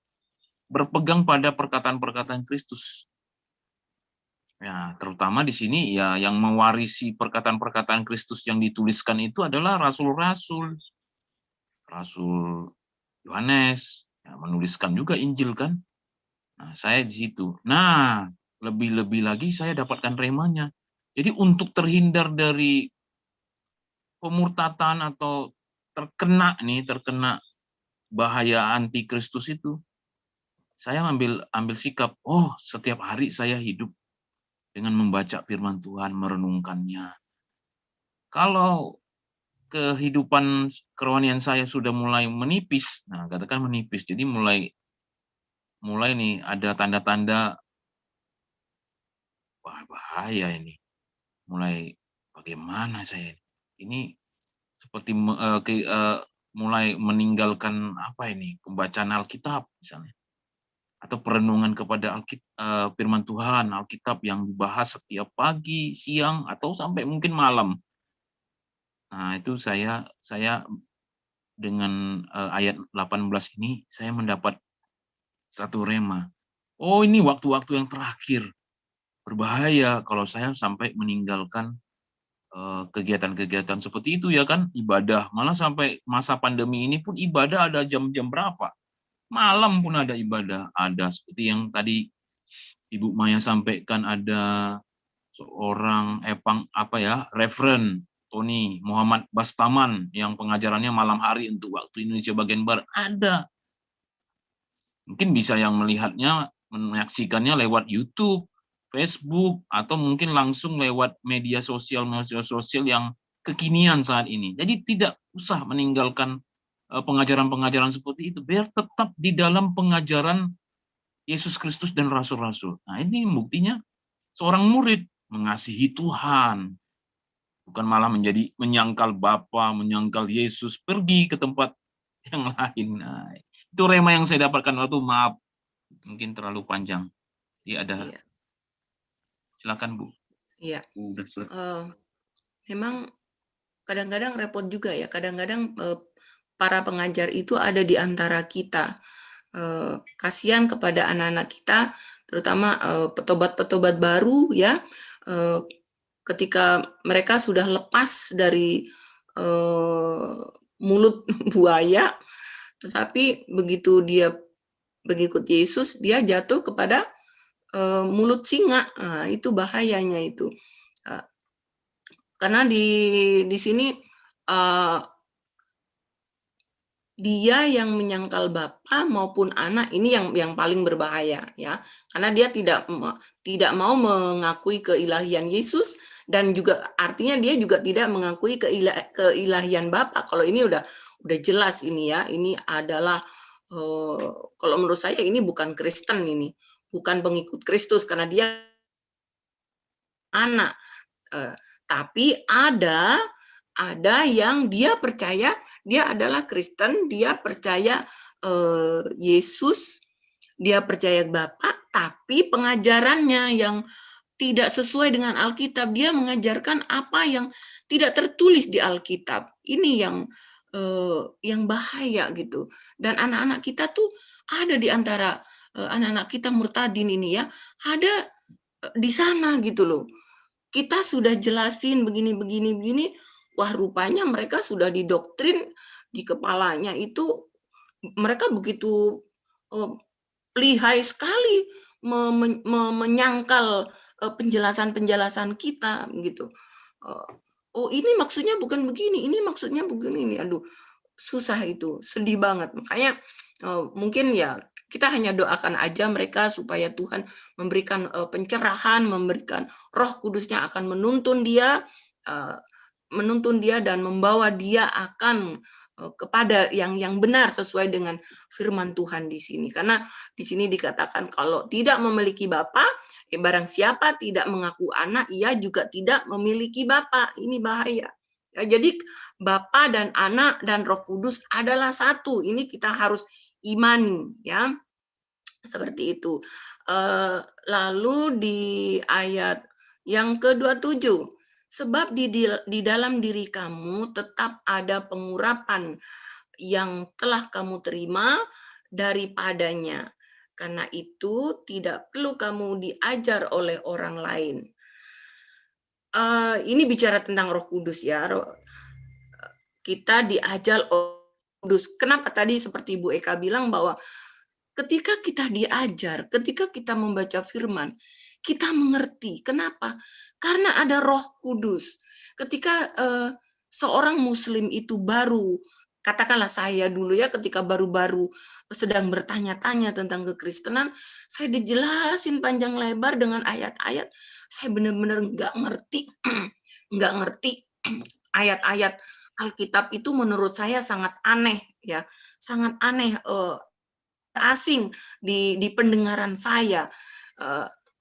berpegang pada perkataan-perkataan Kristus. Ya, terutama di sini ya yang mewarisi perkataan-perkataan Kristus yang dituliskan itu adalah rasul-rasul. Rasul Yohanes ya, menuliskan juga Injil kan. Nah, saya di situ. Nah, lebih-lebih lagi saya dapatkan remanya. Jadi untuk terhindar dari pemurtatan atau terkena bahaya antikristus itu, saya ambil sikap, oh setiap hari saya hidup dengan membaca firman Tuhan, merenungkannya. Kalau kehidupan kerohanian saya sudah mulai menipis, nah katakan menipis, jadi mulai nih ada tanda-tanda wah bahaya ini. Mulai bagaimana saya ini seperti mulai meninggalkan apa ini pembacaan Alkitab misalnya atau perenungan kepada firman Tuhan, Alkitab yang dibahas setiap pagi, siang atau sampai mungkin malam. Nah, itu saya dengan ayat 18 ini saya mendapat satu rema. Oh, ini waktu-waktu yang terakhir. Berbahaya kalau saya sampai meninggalkan kegiatan-kegiatan seperti itu ya kan, ibadah. Malah sampai masa pandemi ini pun ibadah ada jam-jam berapa. Malam pun ada ibadah. Ada seperti yang tadi Ibu Maya sampaikan, ada seorang Reverend Tony Muhammad Bastaman yang pengajarannya malam hari untuk waktu Indonesia bagian Barat. Ada. Mungkin bisa yang melihatnya, menyaksikannya lewat YouTube, Facebook, atau mungkin langsung lewat media sosial yang kekinian saat ini. Jadi tidak usah meninggalkan pengajaran-pengajaran seperti itu, biar tetap di dalam pengajaran Yesus Kristus dan Rasul-Rasul. Nah, ini buktinya seorang murid mengasihi Tuhan, bukan malah menjadi menyangkal Bapa, menyangkal Yesus, pergi ke tempat yang lain. Nah, itu rema yang saya dapatkan waktu, maaf, mungkin terlalu panjang. Jadi ada, Iya. Silakan Bu. Iya. Udah selesai. Memang kadang-kadang repot juga ya. Kadang-kadang para pengajar itu ada di antara kita. Kasihan kepada anak-anak kita, terutama petobat-petobat baru ya, ketika mereka sudah lepas dari mulut buaya, tetapi begitu dia mengikut Yesus, dia jatuh kepada mulut singa. Nah, itu bahayanya itu. Karena di sini dia yang menyangkal Bapa maupun Anak, ini yang paling berbahaya ya, karena dia tidak mau mengakui keilahian Yesus, dan juga artinya dia juga tidak mengakui keilahian Bapa. Kalau ini udah jelas ini ya, ini adalah kalau menurut saya ini bukan Kristen, ini bukan pengikut Kristus, karena dia anak. Tapi ada yang dia percaya dia adalah Kristen, dia percaya Yesus, dia percaya Bapa, tapi pengajarannya yang tidak sesuai dengan Alkitab, dia mengajarkan apa yang tidak tertulis di Alkitab. Ini yang bahaya gitu. Dan anak-anak kita tuh ada di antara anak-anak kita murtadin ini ya, ada di sana gitu loh. Kita sudah jelasin begini, wah rupanya mereka sudah didoktrin di kepalanya itu, mereka begitu lihai sekali menyangkal penjelasan-penjelasan kita gitu. Oh ini maksudnya bukan begini, ini maksudnya begini, ini aduh susah itu, sedih banget. Makanya mungkin ya kita hanya doakan aja mereka supaya Tuhan memberikan pencerahan, memberikan Roh Kudusnya akan menuntun dia dan membawa dia akan kepada yang benar sesuai dengan firman Tuhan di sini. Karena di sini dikatakan kalau tidak memiliki Bapa, barang siapa tidak mengaku anak, ia juga tidak memiliki Bapa. Ini bahaya. Ya, jadi Bapa dan Anak dan Roh Kudus adalah satu. Ini kita harus imani, ya. Seperti itu. Lalu di ayat yang ke-27, sebab di dalam diri kamu tetap ada pengurapan yang telah kamu terima daripadanya. Karena itu tidak perlu kamu diajar oleh orang lain. Ini bicara tentang Roh Kudus ya. Kita diajar oleh Roh Kudus. Kenapa tadi seperti Bu Eka bilang bahwa ketika kita diajar, ketika kita membaca firman, kita mengerti. Kenapa? Karena ada Roh Kudus. Ketika seorang Muslim itu baru, katakanlah saya dulu ya, ketika baru-baru sedang bertanya-tanya tentang kekristenan, saya dijelasin panjang lebar dengan ayat-ayat. Saya benar-benar nggak ngerti ayat-ayat Alkitab itu menurut saya sangat aneh ya, sangat aneh, asing di pendengaran saya.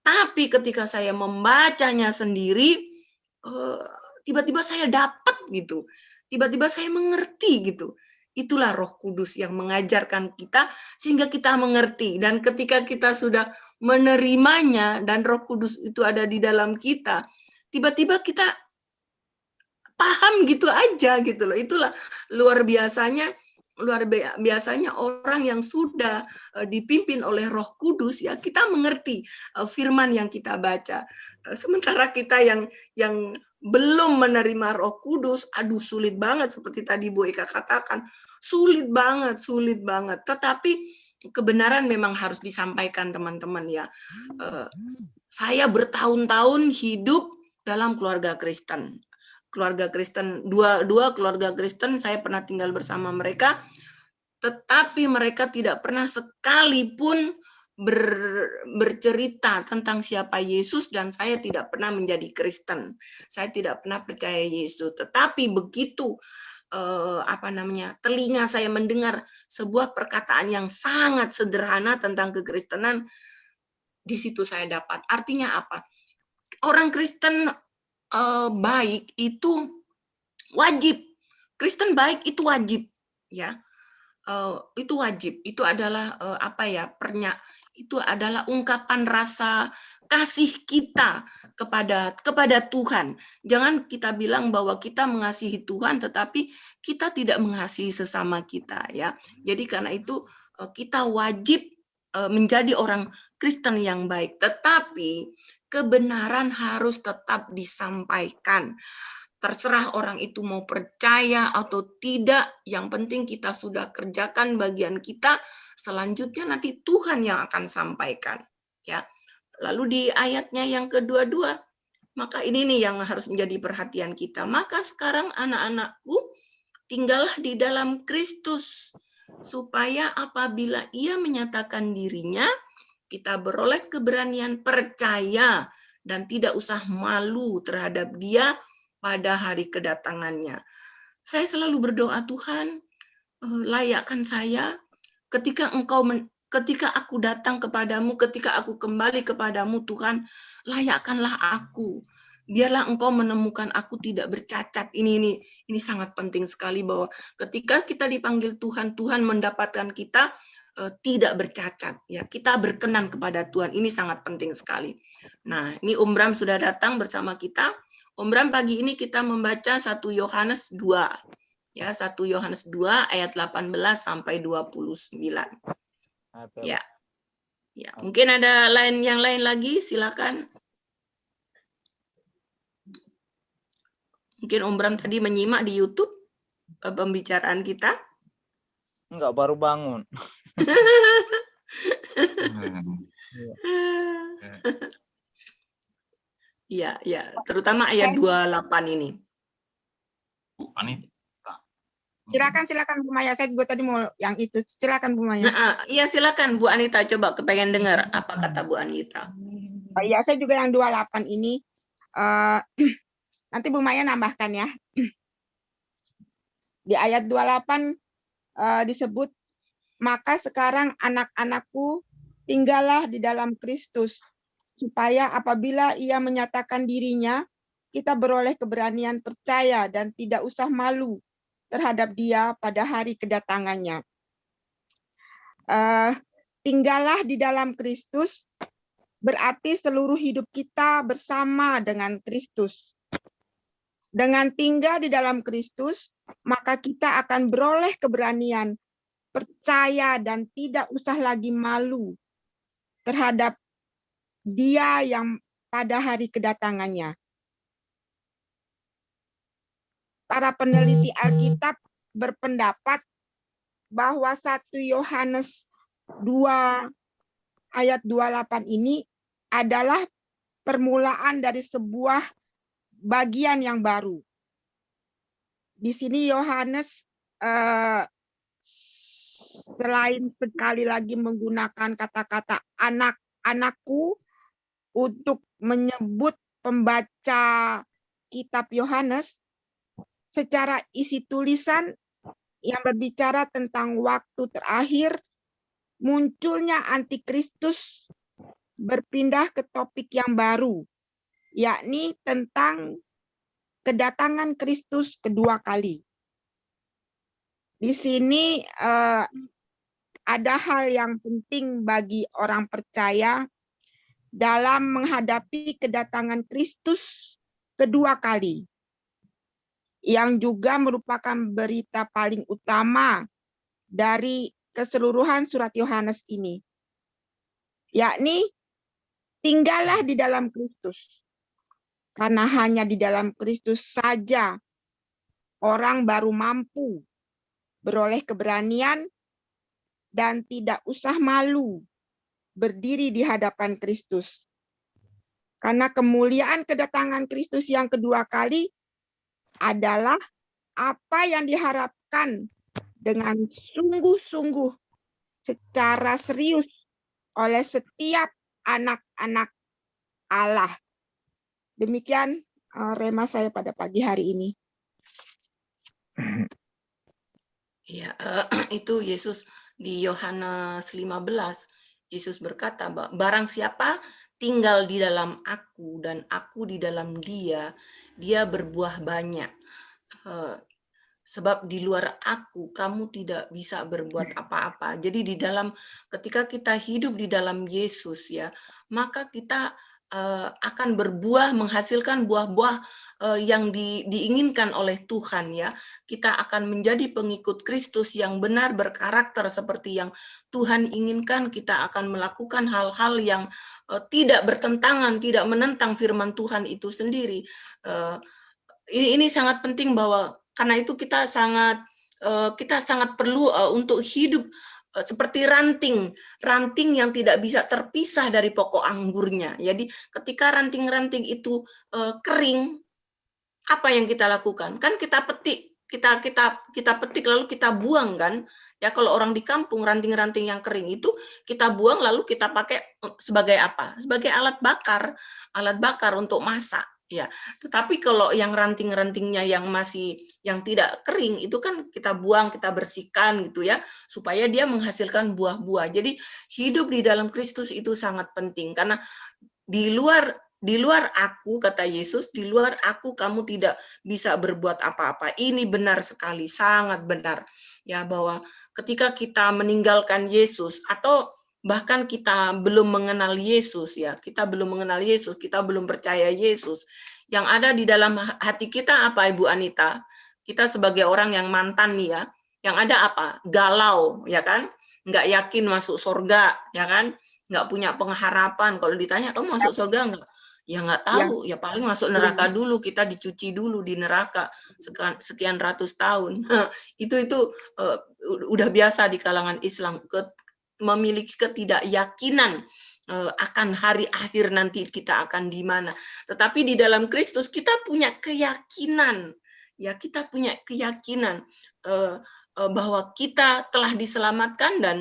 Tapi ketika saya membacanya sendiri, tiba-tiba saya dapat gitu, tiba-tiba saya mengerti gitu. Itulah Roh Kudus yang mengajarkan kita sehingga kita mengerti. Dan ketika kita sudah menerimanya dan Roh Kudus itu ada di dalam kita, tiba-tiba kita paham gitu aja gitu loh. Itulah luar biasanya orang yang sudah dipimpin oleh Roh Kudus ya, kita mengerti firman yang kita baca. Sementara kita yang belum menerima Roh Kudus, aduh sulit banget seperti tadi Bu Eka katakan, sulit banget. Tetapi kebenaran memang harus disampaikan teman-teman ya. Saya bertahun-tahun hidup dalam keluarga Kristen. Dua keluarga Kristen, saya pernah tinggal bersama mereka, tetapi mereka tidak pernah sekalipun bercerita tentang siapa Yesus, dan saya tidak pernah menjadi Kristen. Saya tidak pernah percaya Yesus. Tetapi begitu telinga saya mendengar sebuah perkataan yang sangat sederhana tentang kekristenan, di situ saya dapat. Artinya apa? Orang Kristen baik itu wajib. Kristen baik itu wajib, ya. Itu wajib. Itu adalah itu adalah ungkapan rasa kasih kita kepada Tuhan. Jangan kita bilang bahwa kita mengasihi Tuhan tetapi kita tidak mengasihi sesama kita, ya. Jadi karena itu kita wajib menjadi orang Kristen yang baik. Tetapi kebenaran harus tetap disampaikan. Terserah orang itu mau percaya atau tidak, yang penting kita sudah kerjakan bagian kita, selanjutnya nanti Tuhan yang akan sampaikan. Ya. Lalu di ayatnya yang kedua, maka ini nih yang harus menjadi perhatian kita. Maka sekarang anak-anakku, tinggallah di dalam Kristus, supaya apabila ia menyatakan dirinya, kita beroleh keberanian percaya dan tidak usah malu terhadap dia pada hari kedatangannya. Saya selalu berdoa, Tuhan, layakkan saya ketika aku datang kepadamu, ketika aku kembali kepadamu, Tuhan, layakkanlah aku biarlah engkau menemukan aku tidak bercacat. Ini sangat penting sekali, bahwa ketika kita dipanggil Tuhan, Tuhan mendapatkan kita tidak bercacat, ya, kita berkenan kepada Tuhan. Ini sangat penting sekali. Nah, ini Om Bram sudah datang bersama kita. Om Bram, pagi ini kita membaca 1 Yohanes 2. Ya, 1 Yohanes 2 ayat 18 sampai 29. Ya. Ya, mungkin ada yang lain lagi, silakan. Mungkin Om Bram tadi menyimak di YouTube pembicaraan kita. Enggak, baru bangun. Iya, ya, terutama ayat 28 ini. Bu Anita. Silakan Bu Maya, saya juga tadi mau yang itu. Silakan Bu Maya. Iya, silakan Bu Anita, coba kepengen dengar apa kata Bu Anita. Oh iya, saya juga yang 28 ini. Nanti Bu Maya nambahkan ya. Di ayat 28 disebut, maka sekarang anak-anakku tinggallah di dalam Kristus, supaya apabila ia menyatakan dirinya, kita beroleh keberanian percaya dan tidak usah malu terhadap dia pada hari kedatangannya. Tinggallah di dalam Kristus berarti seluruh hidup kita bersama dengan Kristus. Dengan tinggal di dalam Kristus, maka kita akan beroleh keberanian percaya dan tidak usah lagi malu terhadap dia yang pada hari kedatangannya. Para peneliti Alkitab berpendapat bahwa 1 Yohanes 2 ayat 28 ini adalah permulaan dari sebuah bagian yang baru. Di sini Yohanes selain sekali lagi menggunakan kata-kata anak-anakku untuk menyebut pembaca kitab Yohanes, secara isi tulisan yang berbicara tentang waktu terakhir, munculnya antikristus berpindah ke topik yang baru, yakni tentang kedatangan Kristus kedua kali. Di sini ada hal yang penting bagi orang percaya dalam menghadapi kedatangan Kristus kedua kali, yang juga merupakan berita paling utama dari keseluruhan surat Yohanes ini, yakni tinggallah di dalam Kristus. Karena hanya di dalam Kristus saja orang baru mampu beroleh keberanian dan tidak usah malu berdiri di hadapan Kristus. Karena kemuliaan kedatangan Kristus yang kedua kali adalah apa yang diharapkan dengan sungguh-sungguh secara serius oleh setiap anak-anak Allah. Demikian rema saya pada pagi hari ini. Ya, itu Yesus di Yohanes 15, Yesus berkata, barang siapa tinggal di dalam aku dan aku di dalam dia, dia berbuah banyak. Sebab di luar aku, kamu tidak bisa berbuat apa-apa. Jadi ketika kita hidup di dalam Yesus, ya, maka kita akan berbuah, menghasilkan buah-buah yang diinginkan oleh Tuhan, ya. Kita akan menjadi pengikut Kristus yang benar, berkarakter seperti yang Tuhan inginkan. Kita akan melakukan hal-hal yang tidak bertentangan, tidak menentang firman Tuhan itu sendiri. Ini sangat penting, bahwa karena itu kita sangat perlu untuk hidup seperti ranting yang tidak bisa terpisah dari pokok anggurnya. Jadi ketika ranting-ranting itu kering, apa yang kita lakukan? Kan kita petik, kita petik lalu kita buang, kan? Ya, kalau orang di kampung, ranting-ranting yang kering itu kita buang lalu kita pakai sebagai apa? Sebagai alat bakar untuk masak. Ya, tetapi kalau yang ranting-rantingnya yang tidak kering itu kan kita buang, kita bersihkan gitu, ya, supaya dia menghasilkan buah-buah. Jadi hidup di dalam Kristus itu sangat penting, karena di luar Di luar aku, kata Yesus, di luar aku kamu tidak bisa berbuat apa-apa. Ini benar sekali, sangat benar. Ya, bahwa ketika kita meninggalkan Yesus atau bahkan kita belum mengenal Yesus, ya, kita belum mengenal Yesus, kita belum percaya Yesus. Yang ada di dalam hati kita apa, Ibu Anita? Kita sebagai orang yang mantan nih ya, yang ada apa? Galau, ya kan? Nggak yakin masuk surga, ya kan? Nggak punya pengharapan. Kalau ditanya, kamu masuk surga nggak? Ya nggak tahu, ya paling masuk neraka dulu, kita dicuci dulu di neraka sekian ratus tahun. Itu udah biasa di kalangan Islam, memiliki ketidakyakinan akan hari akhir nanti kita akan di mana. Tetapi di dalam Kristus kita punya keyakinan, ya kita punya keyakinan bahwa kita telah diselamatkan dan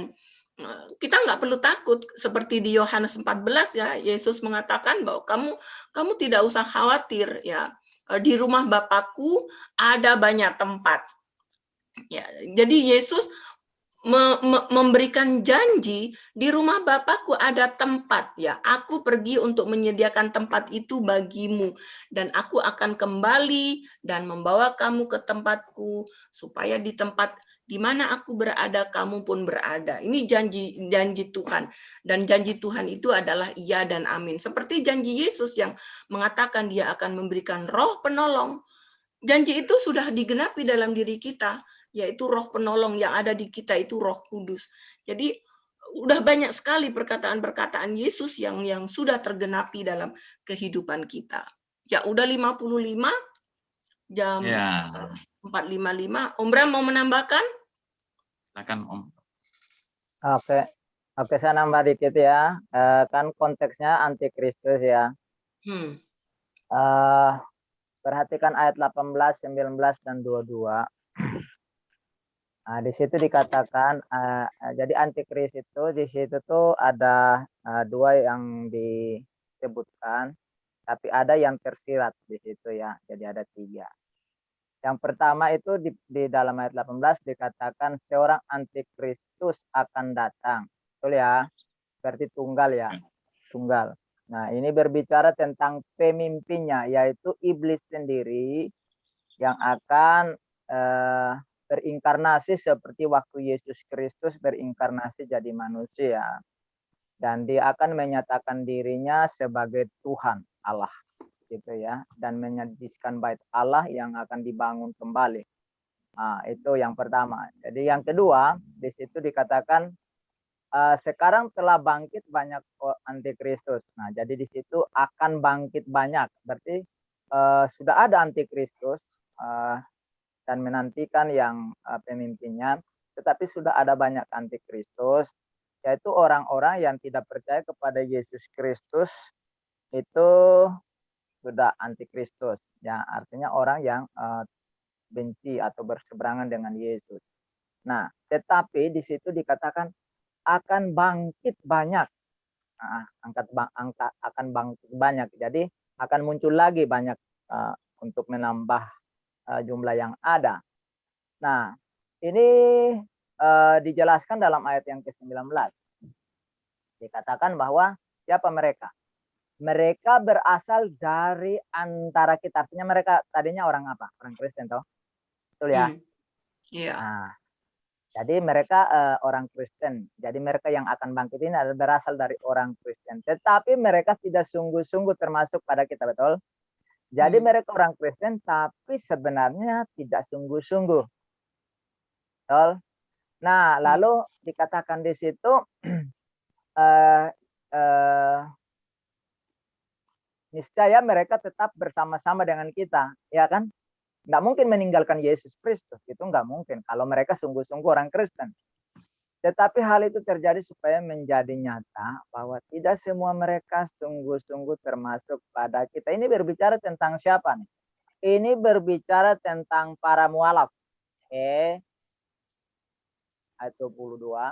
kita nggak perlu takut. Seperti di Yohanes 14 ya, Yesus mengatakan bahwa kamu tidak usah khawatir ya, di rumah Bapakku ada banyak tempat. Ya, jadi Yesus memberikan janji, di rumah Bapakku ada tempat ya. Aku pergi untuk menyediakan tempat itu bagimu dan aku akan kembali dan membawa kamu ke tempatku supaya di tempat di mana aku berada kamu pun berada. Ini janji Tuhan, dan janji Tuhan itu adalah iya dan amin. Seperti janji Yesus yang mengatakan dia akan memberikan Roh Penolong. Janji itu sudah digenapi dalam diri kita, yaitu Roh Penolong yang ada di kita itu Roh Kudus. Jadi udah banyak sekali perkataan-perkataan Yesus yang sudah tergenapi dalam kehidupan kita. Ya udah 55 jam Ya, 4:55. Om Bram mau menambahkan? silakan Om. Oke, saya nambah dikit ya. Kan konteksnya antikristus ya. Perhatikan ayat 18, 19, dan 22. Nah, di situ dikatakan, jadi antikristus itu di situ tuh ada dua yang disebutkan, tapi ada yang tersirat di situ ya. Jadi ada 3. Yang pertama itu di dalam ayat 18 dikatakan seorang antikristus akan datang. Betul ya? Berarti tunggal ya. Tunggal. Nah, ini berbicara tentang pemimpinnya, yaitu iblis sendiri yang akan berinkarnasi seperti waktu Yesus Kristus berinkarnasi jadi manusia. Dan dia akan menyatakan dirinya sebagai Tuhan Allah. Gitu ya, dan menyediakan bait Allah yang akan dibangun kembali. Nah, itu yang pertama. Jadi yang kedua, di situ dikatakan sekarang telah bangkit banyak antikristus. Nah, jadi di situ akan bangkit banyak. Berarti sudah ada antikristus dan menantikan yang pemimpinnya, tetapi sudah ada banyak antikristus, yaitu orang-orang yang tidak percaya kepada Yesus Kristus itu sudah antikristus, ya artinya orang yang benci atau berseberangan dengan Yesus. Nah, tetapi di situ dikatakan akan bangkit banyak, akan bangkit banyak. Jadi akan muncul lagi banyak untuk menambah jumlah yang ada. Nah, ini dijelaskan dalam ayat yang ke-19. Dikatakan bahwa siapa mereka? Mereka berasal dari antara kita. Artinya mereka tadinya orang apa? Orang Kristen toh? Betul ya? Iya. Nah, jadi mereka orang Kristen. Jadi mereka yang akan bangkit ini adalah berasal dari orang Kristen. Tetapi mereka tidak sungguh-sungguh termasuk pada kita, betul? Jadi mereka orang Kristen tapi sebenarnya tidak sungguh-sungguh. Betul? Nah, lalu dikatakan di situ niscaya mereka tetap bersama-sama dengan kita, ya kan? Nggak mungkin meninggalkan Yesus Kristus, itu nggak mungkin kalau mereka sungguh-sungguh orang Kristen. Tetapi hal itu terjadi supaya menjadi nyata bahwa tidak semua mereka sungguh-sungguh termasuk pada kita. Ini berbicara tentang siapa nih? Ini berbicara tentang para mualaf. Ayat 22.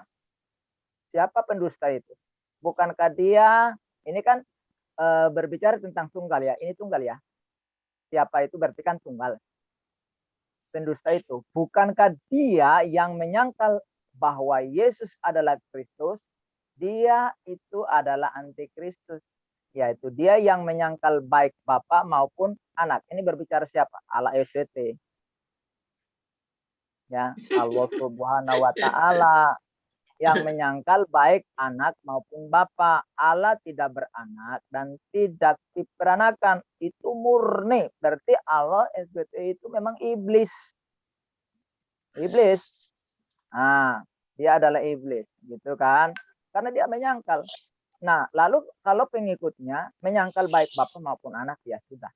Siapa pendusta itu? Bukankah dia, ini kan berbicara tentang tunggal ya, ini tunggal ya. Siapa itu berarti kan tunggal. Pendusta itu, bukankah dia yang menyangkal bahwa Yesus adalah Kristus, dia itu adalah antikristus, yaitu dia yang menyangkal baik Bapa maupun anak. Ini berbicara siapa? Allah SWT. Ya, Allah Subhanahu wa taala yang menyangkal baik anak maupun Bapa. Allah tidak beranak dan tidak diperanakan. Itu murni. Berarti Allah SWT itu memang iblis. Iblis. Nah, dia adalah iblis, gitu kan? Karena dia menyangkal. Nah, lalu kalau pengikutnya menyangkal baik Bapa maupun anak, ya sudah.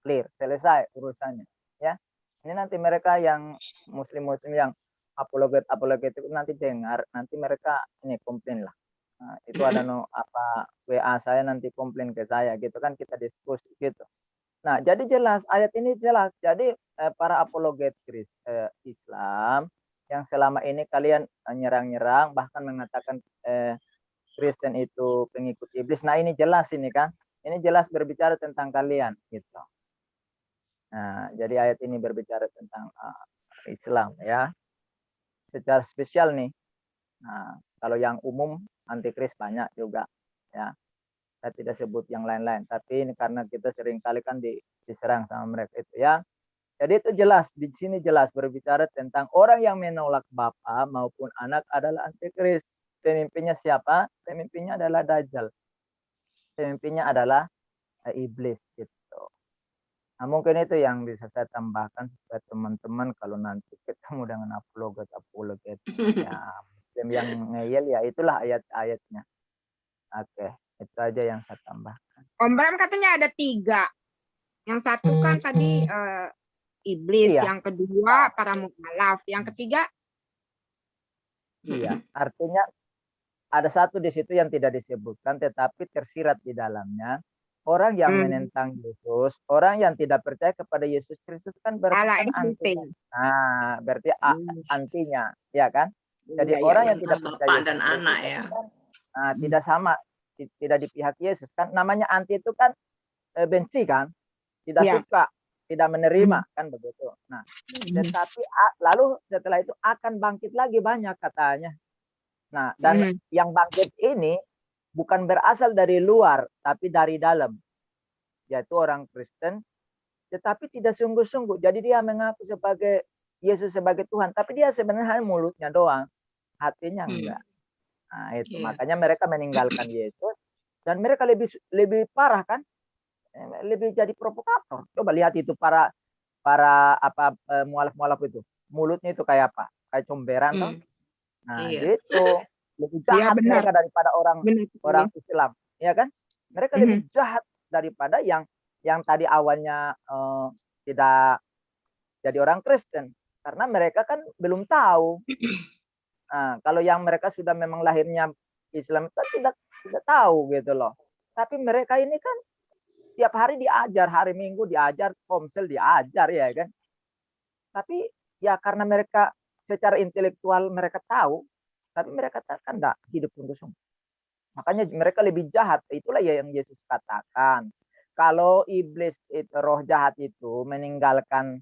Clear, selesai urusannya. Ya, ini nanti mereka yang muslim-muslim yang apologet itu nanti dengar, nanti mereka ini komplain lah. Nah, itu ada WA saya nanti komplain ke saya, gitu kan, kita diskusi gitu. Nah, jadi jelas ayat ini jelas. Jadi para apologet Islam yang selama ini kalian nyerang-nyerang bahkan mengatakan Kristen itu pengikut iblis. Nah, ini jelas ini kan. Ini jelas berbicara tentang kalian gitu. Nah, jadi ayat ini berbicara tentang Islam ya. Secara spesial nih. Nah, kalau yang umum antikris banyak juga ya. Saya tidak sebut yang lain-lain, tapi ini karena kita sering kali kan diserang sama mereka itu ya. Jadi itu jelas, di sini jelas berbicara tentang orang yang menolak Bapa maupun anak adalah antikris. Pemimpinnya siapa? Pemimpinnya adalah Dajjal. Pemimpinnya adalah iblis gitu. Nah, mungkin itu yang bisa saya tambahkan supaya teman-teman kalau nanti ketemu dengan apologet ya yang ngeyel ya itulah ayat-ayatnya. Oke, itu aja yang saya tambahkan. Om Bram katanya ada 3. Yang satu kan tadi iblis, Iya. yang kedua para mukhalaf, yang ketiga Iya, artinya ada satu di situ yang tidak disebutkan tetapi tersirat di dalamnya. Orang yang menentang Yesus, orang yang tidak percaya kepada Yesus Kristus kan berarti Allah kan SWT. antinya. Nah, berarti antinya, ya kan? Jadi orang yang tidak percaya Bapak dan Yesus anak Kristus ya. kan, tidak sama, tidak di pihak Yesus kan. Namanya anti itu kan benci kan, tidak Ya. suka, tidak menerima kan begitu. Nah, tetapi lalu setelah itu akan bangkit lagi banyak katanya. Nah, dan yang bangkit ini bukan berasal dari luar, tapi dari dalam. Yaitu orang Kristen, tetapi tidak sungguh-sungguh. Jadi dia mengaku sebagai Yesus sebagai Tuhan, tapi dia sebenarnya mulutnya doang, hatinya enggak. Nah, itu makanya mereka meninggalkan Yesus dan mereka lebih parah kan? Lebih jadi provokator. Coba lihat itu para mualaf-mualaf itu. Mulutnya itu kayak apa? Kayak comberan toh. Nah, gitu. Lebih jahat mereka daripada orang Islam, ya kan? Mereka lebih jahat daripada yang tadi awalnya tidak jadi orang Kristen, karena mereka kan belum tahu. Nah, kalau yang mereka sudah memang lahirnya Islam itu tidak tahu gitu loh. Tapi mereka ini kan tiap hari diajar, hari Minggu diajar, komsel diajar ya kan. Tapi ya karena mereka secara intelektual mereka tahu, tapi mereka kan enggak hidup sungguh-sungguh. Makanya mereka lebih jahat. Itulah ya yang Yesus katakan. Kalau iblis itu, roh jahat itu meninggalkan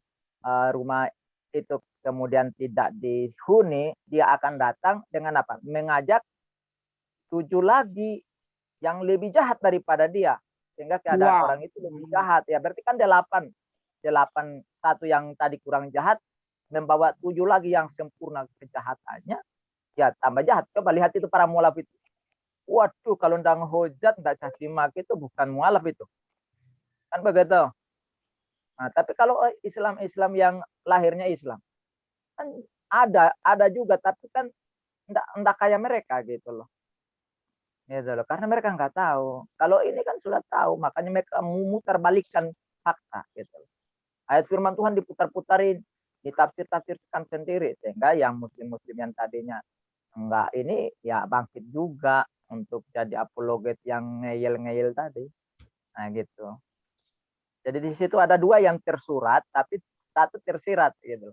rumah itu kemudian tidak dihuni, dia akan datang dengan apa? Mengajak 7 lagi yang lebih jahat daripada dia. Sehingga keadaan orang itu lebih jahat. Ya berarti kan 8 satu yang tadi kurang jahat membawa 7 lagi yang sempurna kejahatannya. Ya tambah jahat. Coba lihat itu para mualaf itu. Waduh, kalau ndang hujat nggak caci maki itu bukan mualaf itu. Kan begitu. Nah, tapi kalau Islam yang lahirnya Islam kan ada juga, tapi kan enggak kayak mereka gitu loh. Gitu loh. Karena mereka nggak tahu. Kalau ini kan sudah tahu, makanya mereka memutarbalikkan fakta gitu loh. Ayat firman Tuhan diputar-putarin, ditafsir-tafsirkan sendiri sehingga yang muslim-muslim yang tadinya enggak ini ya bangkit juga untuk jadi apologet yang ngeyel-ngeyel tadi. Nah, gitu. Jadi di situ ada 2 yang tersurat tapi 1 tersirat gitu.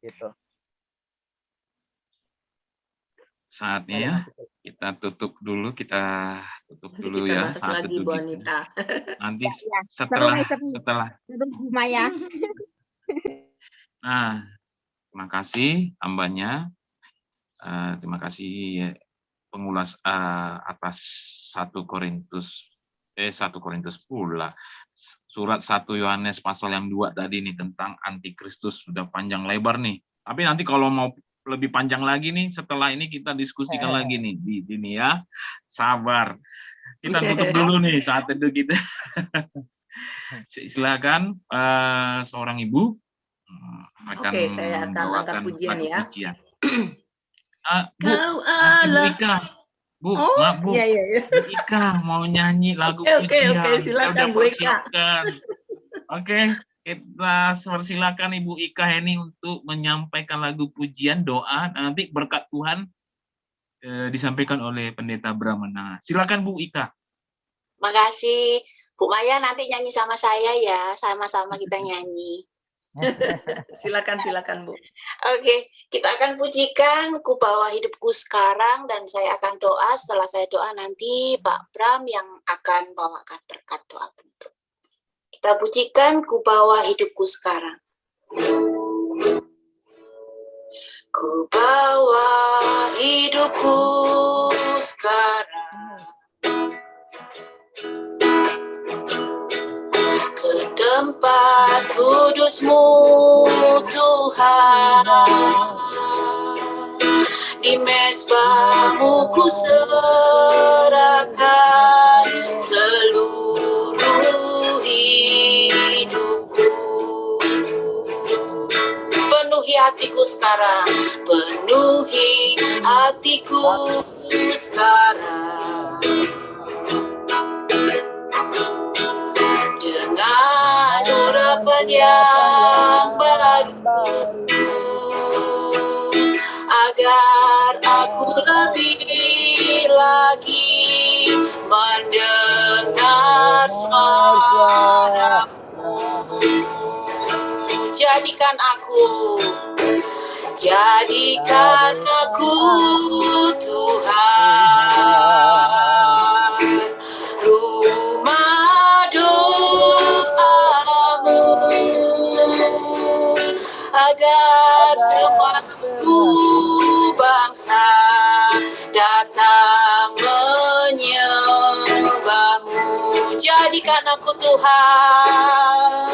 Gitu. Saatnya ya kita tutup dulu kita ya bahas lagi Bu Anita. Nanti setelah Maya. Nah, terima kasih hambanya. Terima kasih pengulas atas 1 Korintus pula. Surat 1 Yohanes pasal yang 2 tadi nih tentang antikristus sudah panjang lebar nih. Tapi nanti kalau mau lebih panjang lagi nih setelah ini kita diskusikan lagi nih di sini ya. Sabar. Kita tutup dulu nih saat teduh kita. Silakan seorang ibu akan Oke, saya akan angkat membawakan pujian lagu ya. pujian. Bu, Kau Ibu Allah. Ika. Bu, Oh, maaf Bu. iya, iya, iya. Bu Ika mau nyanyi lagu Oke, pujian. oke, silakan, Saya udah Bu Ika. persiapkan. Oke, kita persilakan Ibu Ika Heni untuk menyampaikan lagu pujian, doa. Nanti berkat Tuhan disampaikan oleh Pendeta Brahmana. Silakan Bu Ika. Makasih. Bu Maya nanti nyanyi sama saya ya, sama-sama kita nyanyi. Silakan Bu. Oke, kita akan pujikan Ku Bawa Hidupku Sekarang, dan saya akan doa. Setelah saya doa nanti Pak Bram yang akan bawakan berkat doa penutup. Kita pujikan Ku Bawa Hidupku Sekarang. Ku bawa hidupku sekarang ke tempat kudus-Mu Tuhan. Di mezbah-Mu ku serahkan seluruh hidupku. Penuhi hatiku sekarang, penuhi hatiku sekarang. Dengan urapan yang baru, agar aku lebih lagi mendengar suara-Mu. Jadikan aku Tuhan, rumah doa-Mu, agar semua suku bangsa datang menyembah-Mu. Jadikan aku Tuhan,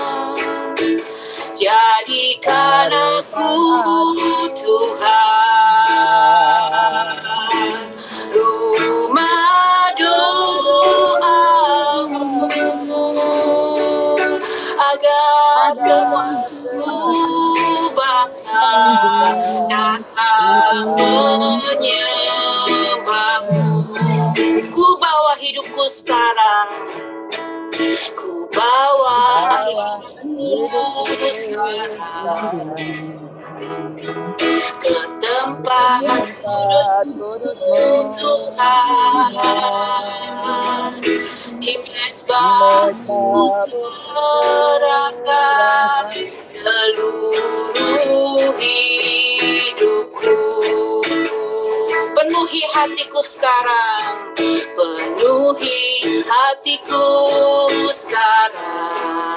jadikan aku Tuhan, rumah doa-Mu, agar semua suku bangsa datang menyembah-Mu. Ku bawa hidupku sekarang, ku bawa hidupku sekarang ke tempat kudus-Mu Tuhan. Di mezbah-Mu serahkan seluruh hidupku. Penuhi hatiku sekarang, penuhi hatiku sekarang.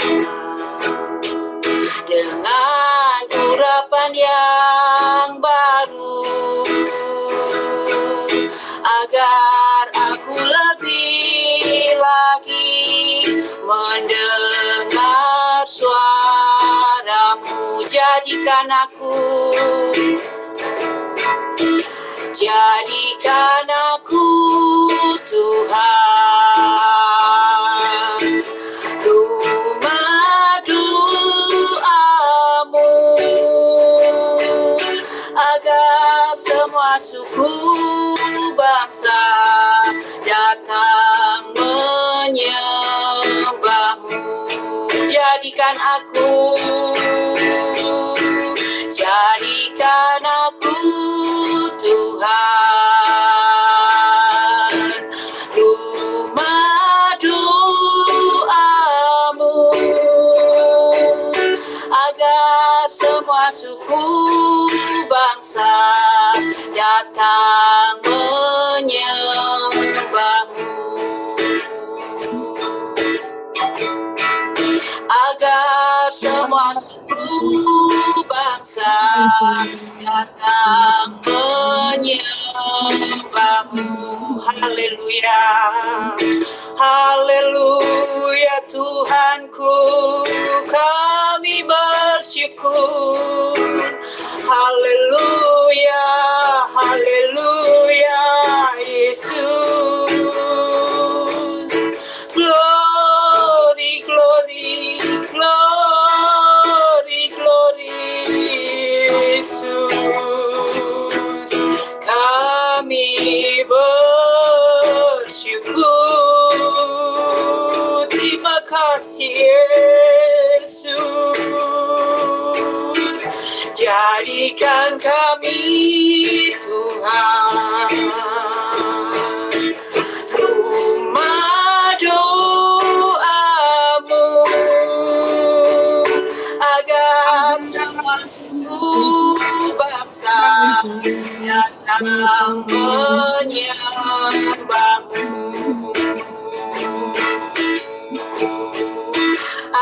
Dengan urapan yang baru, agar aku lebih lagi mendengar suara-Mu. Jadikan aku Tuhan, rumah doa-Mu, agar semua suku bangsa datang menyembah-Mu. Jadikan aku Tuhan, rumah doa-Mu, agar semua suku bangsa datang menyembah-Mu. Agar semua seluruh bangsa datang menyembahmu. Haleluya, haleluya Tuhanku, kami bersyukur. Haleluya, haleluya Yesus. Glory, glory, glory, glory Yesus. Kami bersyukur. Terima kasih Yesus. Jadikan kami Tuhan rumah doamu, agar semua suku bangsa datang menyembahmu,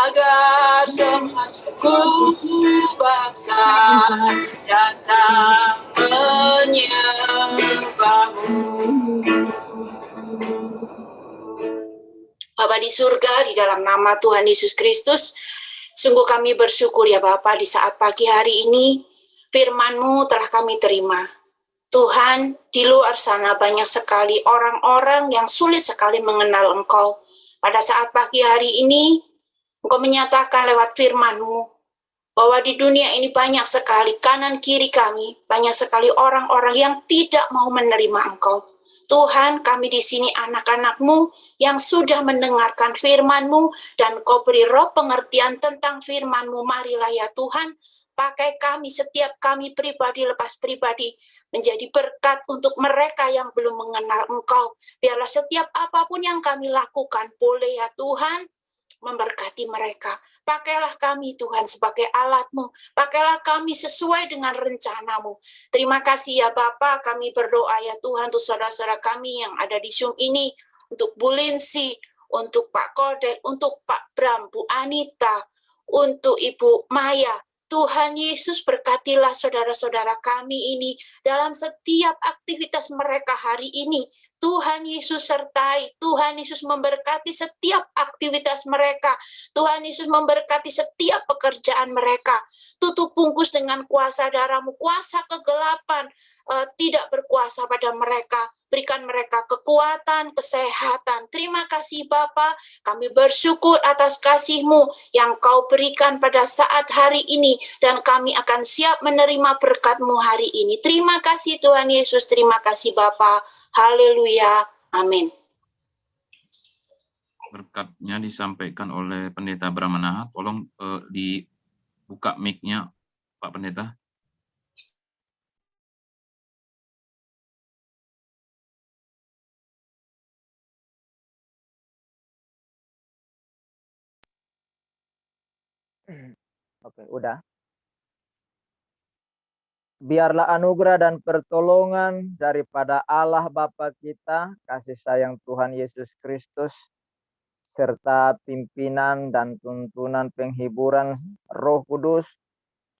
agar semua suku bangsa datang menyembahmu. Bapa di surga, di dalam nama Tuhan Yesus Kristus, sungguh kami bersyukur ya Bapa, di saat pagi hari ini firman-Mu telah kami terima. Tuhan, di luar sana banyak sekali orang-orang yang sulit sekali mengenal Engkau. Pada saat pagi hari ini, Engkau menyatakan lewat firman-Mu bahwa di dunia ini banyak sekali kanan kiri kami, banyak sekali orang-orang yang tidak mau menerima Engkau. Tuhan, kami di sini anak-anak-Mu yang sudah mendengarkan firman-Mu dan Kau beri roh pengertian tentang firman-Mu. Marilah ya Tuhan, pakai kami, setiap kami pribadi lepas pribadi, menjadi berkat untuk mereka yang belum mengenal Engkau. Biarlah setiap apapun yang kami lakukan, boleh ya Tuhan, memberkati mereka. Pakailah kami Tuhan sebagai alat-Mu. Pakailah kami sesuai dengan rencana-Mu. Terima kasih ya Bapa, kami berdoa ya Tuhan untuk saudara-saudara kami yang ada di Zoom ini, untuk Bu Linsi, untuk Pak Kodek, untuk Pak Bram, Bu Anita, untuk Ibu Maya. Tuhan Yesus berkatilah saudara-saudara kami ini dalam setiap aktivitas mereka hari ini. Tuhan Yesus sertai, Tuhan Yesus memberkati setiap aktivitas mereka. Tuhan Yesus memberkati setiap pekerjaan mereka. Tutup bungkus dengan kuasa darah-Mu, kuasa kegelapan tidak berkuasa pada mereka. Berikan mereka kekuatan, kesehatan. Terima kasih Bapa, kami bersyukur atas kasih-Mu yang Kau berikan pada saat hari ini, dan kami akan siap menerima berkat-Mu hari ini. Terima kasih Tuhan Yesus, terima kasih Bapa. Haleluya, amin. Berkatnya disampaikan oleh Pendeta Brahmana. Tolong dibuka mic-nya, Pak Pendeta. Oke, udah. Biarlah anugerah dan pertolongan daripada Allah Bapa kita, kasih sayang Tuhan Yesus Kristus, serta pimpinan dan tuntunan penghiburan Roh Kudus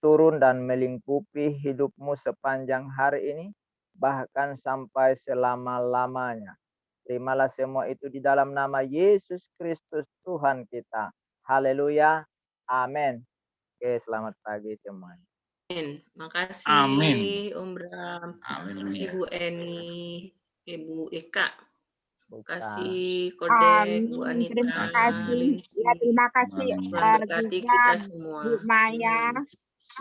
turun dan melingkupi hidupmu sepanjang hari ini, bahkan sampai selama-lamanya. Terimalah semua itu di dalam nama Yesus Kristus Tuhan kita. Haleluya. Amin. Oke, selamat pagi teman. Amin. Makasih Amin. Om Bram. Haleluya. Makasih Bu Eni, Ibu Eka. Buka. Kasih Kodek, Bu Amin. Anita, Terima kasih. Lindsay. Ya, terima kasih Tuhan berkati juga kita semua. Bu Maya,